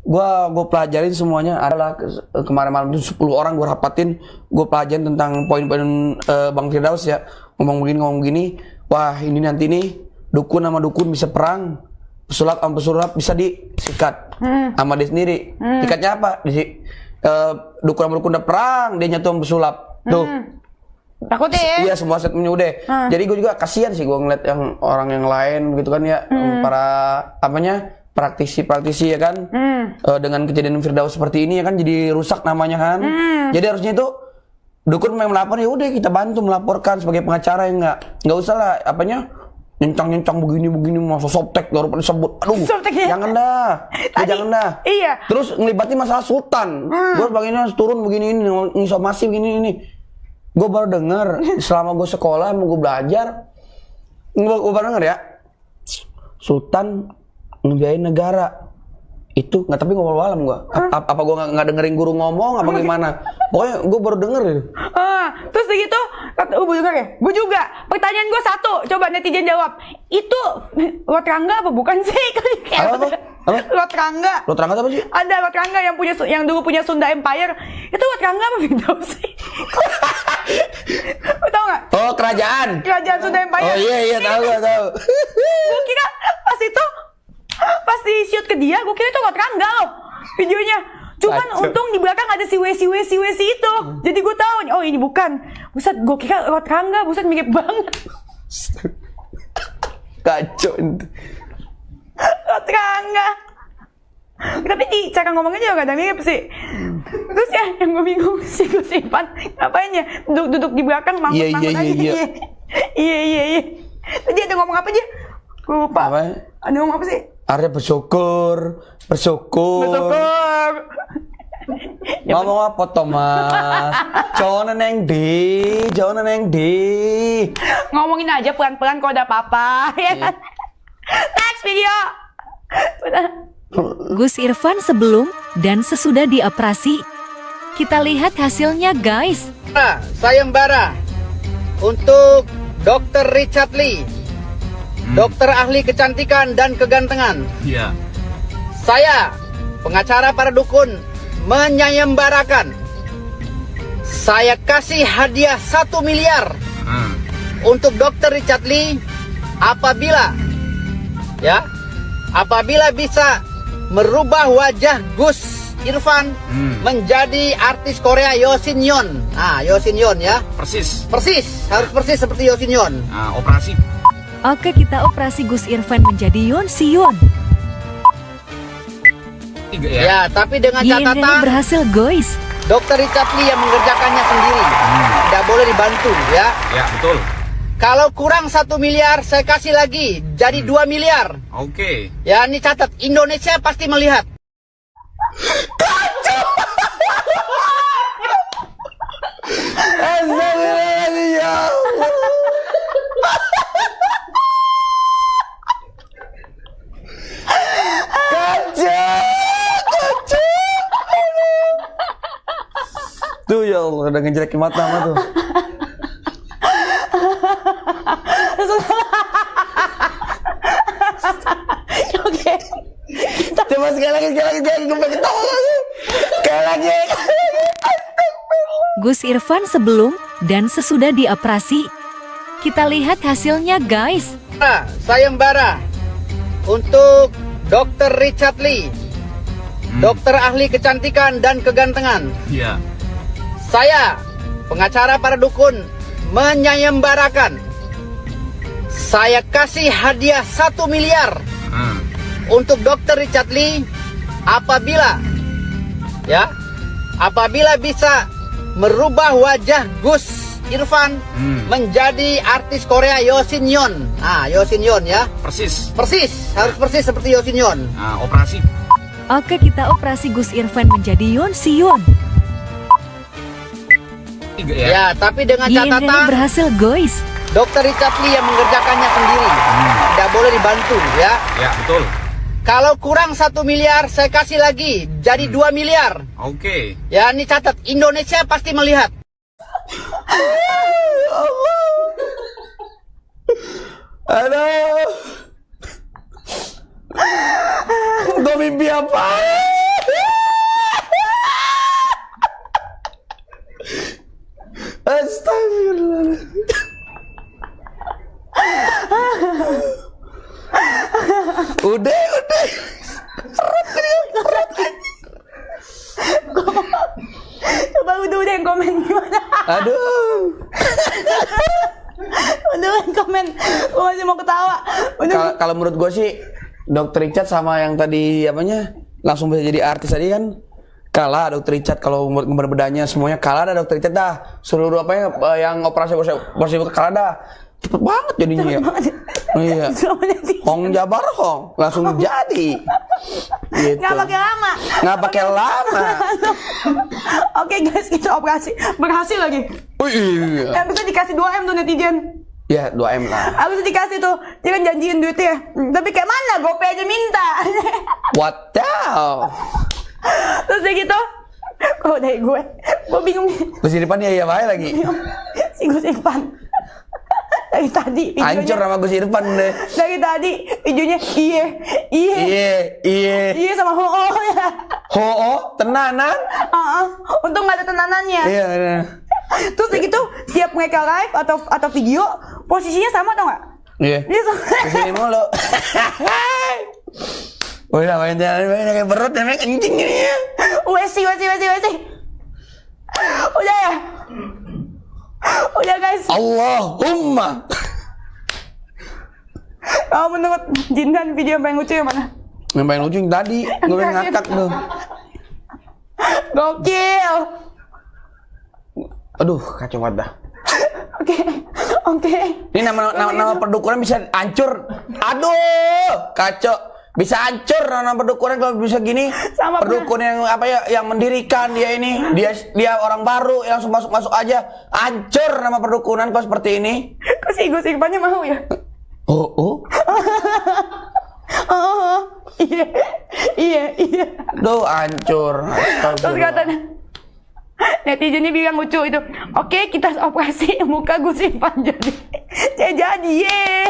gue pelajarin semuanya. Adalah kemarin malam itu 10 orang gue rapatin, gue pelajarin tentang poin-poin Bang Firdaus ya, ngomong begini. Wah ini nanti nih dukun sama dukun bisa perang, pesulap sama pesulap bisa disikat sama dia sendiri. Sikatnya apa? Dukun sama dukun udah perang, dia nyatu sama pesulap. Tuh. Takut ya? Iya semua setnya udah. Jadi gue juga kasihan sih gue ngeliat yang orang yang lain gitu kan ya, para praktisi ya kan, dengan kejadian Firdaus seperti ini ya kan jadi rusak namanya kan. Jadi harusnya itu dukun memang melapor, ya udah kita bantu melaporkan sebagai pengacara ya nggak usah lah nyencang begini masa softtek baru pada sebut. Aduh, jangan dah. Jangan dah. Iya. Terus ngelibatin masalah sultan. Gue sebagainya turun begini ini ngisomasi begini ini. Gue baru dengar selama gue sekolah mau gue belajar, gue baru dengar ya sultan ngebiayain negara itu nggak, tapi ngobrol malam gue. Apa gue nggak dengerin guru ngomong apa gimana? Pokoknya gue baru denger ya. Terus begitu, baru denger ya? Gue juga. Pertanyaan gue satu, coba netizen jawab. Itu Lot Rangga apa bukan sih? Apa? Lot Rangga. Lot Rangga apa sih? Ada Lot Rangga yang dulu punya Sunda Empire. Itu Lot Rangga apa Firdaus sih? Tahu nggak? Oh, kerajaan Sunda Empire. Oh iya tahu. Gue kira pas di shoot ke dia, gue kira itu Lot Rangga loh videonya. Cuman untung di belakang ada si Wesi itu. Jadi gue tahu, oh ini bukan. Buset, gue kira Lot Rangga, buset mirip banget. Kacau. Lot Rangga. Tapi di cara ngomongnya juga gak ada mirip sih. Terus ya yang gue bingung si Gus Irfan ngapain ya duduk di belakang mangkut aja. Iya. Tadi ada ngomong apa aja? Gue lupa. Apa? Ada ngomong apa sih? Ada bersyukur. Ngomong apa Thomas? Jangan neng di. Ngomongin aja pelan-pelan kalau ada apa-apa. Ya. Next video. Gus Irfan sebelum dan sesudah dioperasi. Kita lihat hasilnya guys. Sayembara untuk Dr. Richard Lee, dokter ahli kecantikan dan kegantengan. Iya. Saya, pengacara para dukun, menyayembarakan. Saya kasih hadiah 1 miliar untuk Dr. Richard Lee apabila bisa merubah wajah Gus Irfan menjadi artis Korea Yo Shin Yeon. Yo Shin Yeon ya. Persis, harus persis seperti Yo Shin Yeon. Operasi. Oke, kita operasi Gus Irfan menjadi Yoon Si-yeon. Ya, tapi dengan catatan ini berhasil guys. Dr. Richard Lee yang mengerjakannya sendiri. Tidak boleh dibantu ya. Ya, betul. Kalau kurang 1 miliar, saya kasih lagi jadi 2 miliar. Oke. Ya, ini catat, Indonesia pasti melihat. Tuh ya Allah, udah ngejelekin mata sama tuh. Oke. Coba sekali lagi gue pengen ketawa lagi. Sekali lagi. Gus Irfan sebelum dan sesudah dioperasi. Kita lihat hasilnya guys. Sayembara untuk Dr. Richard Lee, dokter ahli kecantikan dan kegantengan. Iya. Saya, pengacara para dukun, menyayembarakan. Saya kasih hadiah 1 miliar untuk Dr. Richard Lee apabila bisa merubah wajah Gus Irfan menjadi artis Korea Yo Shin Yeon. Yo Shin Yeon ya. Persis, harus persis seperti Yo Shin Yeon. Operasi. Oke, kita operasi Gus Irfan menjadi Yoon Si-yeon. Ya, tapi dengan catatan ini berhasil guys. Dr. Richard Lee yang mengerjakannya sendiri. Tidak boleh dibantu ya. Ya, betul. Kalau kurang 1 miliar, saya kasih lagi jadi 2 miliar. Oke. Ya, ini catat, Indonesia pasti melihat. Aduh. Gue mimpi apa? Udah. Coba udah yang komen gimana? Aduh. Udah yang komen, gue masih mau ketawa. Kalau menurut gue sih, Dr. Richard sama yang tadi apanya langsung bisa jadi artis tadi kan kalah. Dr. Richard kalau gambar bedanya semuanya kalah dah Dr. Richard dah. Seluruh apa yang operasi kalah dah. Cepet banget jadinya ya. Iya. Hong Jabar Hong langsung jadi. Gitu. Nggak pakai lama. Oke guys, kita operasi berhasil lagi. Oh iya. Yang bisa dikasih 2M tuh netizen. Ya 2M lah. Harus dikasih tuh. Dia kan janjiin duitnya. Tapi kayak mana? GoPay aja minta. What the hell? Terus kayak gitu. Kalau dari gue bingung. Terus di depan ya baik lagi. Si Gus Irfan. Dari tadi videonya. Hancur sama Gus Irfan deh. Dari tadi videonya iya sama ho ya. Ho tenanan? Untung nggak ada tenanannya. Iya. Terus kayak gitu tiap mereka live atau video posisinya sama tau nggak? Iya. Dia sama. Kesini mulu. Udah main kayak perut dan main kencing ini ya. Wesi. Udah ya. Udah guys. Allahumma. Kalau menurut Jindan video yang paling lucu yang mana? Yang paling lucu yang tadi, gue ngakak tuh. Gokil. Aduh, kacau banget dah. Oke. Ini nama perdukunan bisa hancur. Aduh, kacau. Bisa hancur nama perdukunan kalau bisa gini. Sama perdukun yang apa ya, yang mendirikan dia ini. Dia orang baru yang langsung masuk aja. Hancur nama perdukunan kalau seperti ini. Kok si Gus Irfannya mau ya? Oh. Iya. Duh, hancur. Terus katanya netizennya bilang lucu itu. Oke, kita operasi muka Gus Irfan jadi. Ye.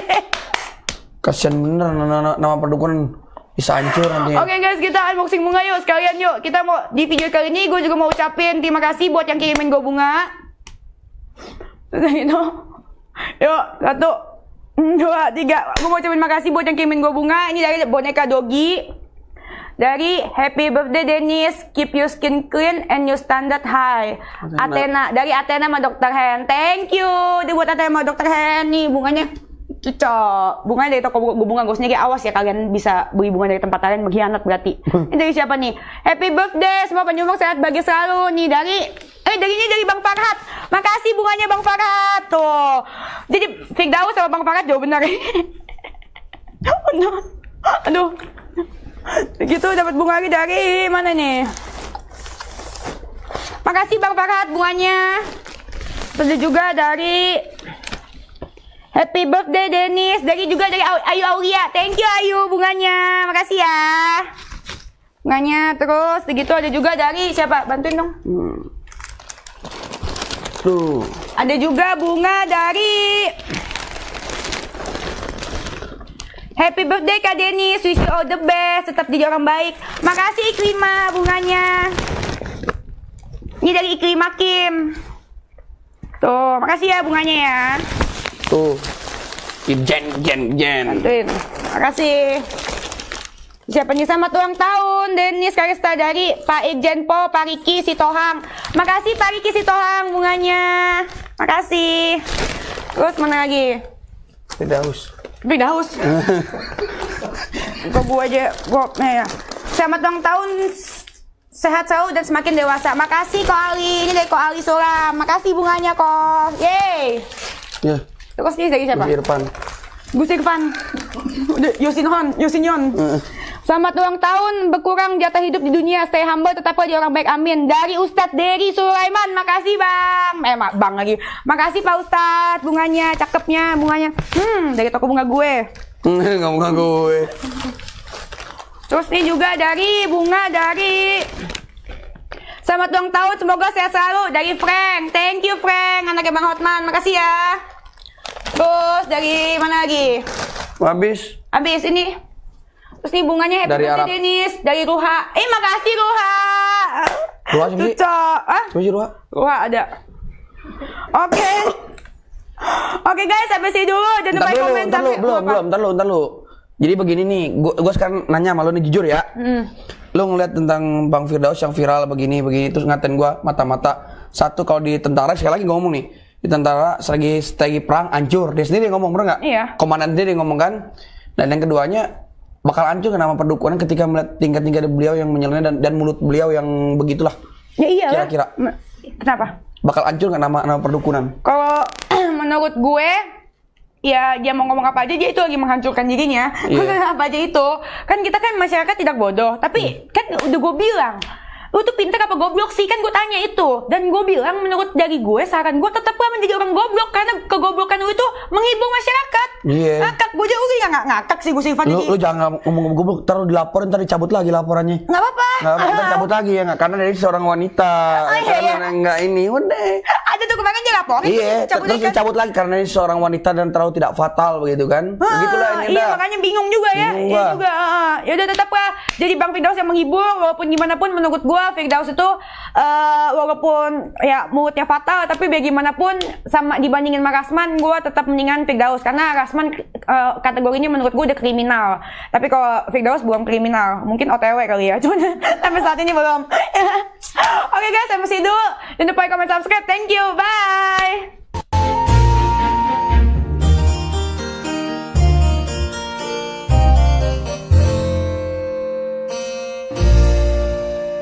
Kasian bener nama perdukunan bisa hancur nanti. Oke guys, kita unboxing bunga yuk sekalian yuk. Kita mau di video kali ini gue juga mau ucapin terima kasih buat yang kirimin gue bunga. Terus gitu. Yuk, 1, 2, 3. Gue mau ucapin makasih buat yang kirimin gue bunga. Ini dari boneka Dogi. Dari Happy Birthday Dennis, keep your skin clean and your standard high. Athena, dari Athena sama Dr. Hen. Thank you. Dia buat Athena sama Dr. Hen. Nih bunganya cocok. Bunganya dari toko bunga gue sendiri. Awas ya kalian bisa beli bunga dari tempat lain berkhianat berarti. Ini dari siapa nih? Happy birthday, semua penyumbang sehat bahagia selalu. Nih dari Bang Farhat. Makasih bunganya Bang Farhat. Tuh. Jadi Firdaus sama Bang Farhat jauh benar. Aduh. Begitu dapat bunga lagi dari mana nih? Makasih Bang Farhat bunganya. Terus juga dari Happy Birthday Dennis. Dari Ayu Aulia. Thank you Ayu bunganya. Makasih ya. Bunganya terus begitu ada juga dari siapa? Bantuin dong. Tuh. Ada juga bunga dari Happy Birthday Kak Dennis. Wish you all the best. Tetap jadi orang baik. Makasih Iklima bunganya. Ini dari Iklima Kim. Tuh, makasih ya bunganya ya. Tuh. Jen. Bantuin. Makasih. Siapa nih sama ulang tahun Dennis Karesta dari Pak Irjen Pol Pak Riki Sitohang. Makasih Pak Riki Sitohang bunganya. Makasih. Terus mana lagi? Firdaus. Kok gue aja ya. Selamat ulang tahun, sehat selalu dan semakin dewasa. Makasih Ko Ali. Ini dari Ko Ali Sulam. Makasih bunganya Ko. Yeay. Ya. Terus ini dari siapa? Gus Irfan. Yosinyon. Selamat ulang tahun, berkurang jatah hidup di dunia, stay humble, tetap jadi orang baik, amin. Dari Ustadz Dery Sulaiman, makasih bang. Bang lagi. Makasih Pak Ustadz, bunganya, cakepnya bunganya. Dari toko bunga gue. Nggak bunga gue. Terus ini juga dari bunga dari selamat ulang tahun, semoga sehat selalu dari Frank. Thank you Frank, anaknya Bang Hotman, makasih ya. Terus dari mana lagi? Habis ini. Terus nih bunganya Happy Birthday Dennis dari Ruha. Makasih Ruha. Ruha sih. Ruha ada. Oke. Oke guys, sampai sini dulu. Jangan lupa komentar. Ntar lu. Jadi begini nih, gue sekarang nanya sama lu nih jujur ya. Lu ngeliat tentang Bang Firdaus yang viral begini terus ngatain gue mata-mata. Satu, kalau di tentara sekali lagi ngomong nih, di tentara strategi perang hancur. Dia sendiri ngomong, bener nggak? Iya. Komandan dia ngomong kan. Dan yang keduanya bakal hancur nama perdukunan ketika melihat tingkat-tingkat beliau yang menyeleneh dan mulut beliau yang begitulah. Ya iya. Kira-kira. Kenapa? Bakal hancur nggak nama perdukunan? Kalau menurut gue, ya dia mau ngomong apa aja, dia itu lagi menghancurkan dirinya. Apa aja itu, kan kita kan masyarakat tidak bodoh, tapi kan udah gue bilang, lu tuh pintar apa goblok sih, kan gue tanya itu, dan gue bilang menurut dari gue, saran gue tetaplah menjadi orang goblok, karena kegoblokan lu itu menghibur masyarakat. Ngakak, gue juga nggak ngakak sih gue sifatnya. Lu jangan ngomong goblok, ntar lu dilaporin, ntar dicabut lagi laporannya. Nggak apa-apa. Ntar cabut lagi ya nggak, karena dari seorang wanita, karena nggak ini, udah. Ada tuh kemarin dia laporin. Iya, terus dicabut lagi karena ini seorang wanita dan terlalu tidak fatal begitu kan? Begitulah ini. Iya, makanya bingung juga ya. Iya juga. Ya udah tetaplah jadi Bang Firdaus yang menghibur, walaupun gimana pun menurut gua Firdaus itu walaupun ya mulutnya fatal, tapi bagaimanapun sama dibandingin sama Rasman, gua tetap mendingan Firdaus karena Rasman kategorinya menurut gua udah kriminal. Tapi kalau Firdaus belum kriminal, mungkin OTW kali ya. Cuman sampai saat ini belum. Oke guys, sampai sini dulu. Jangan lupa komen, subscribe. Thank you. Bye.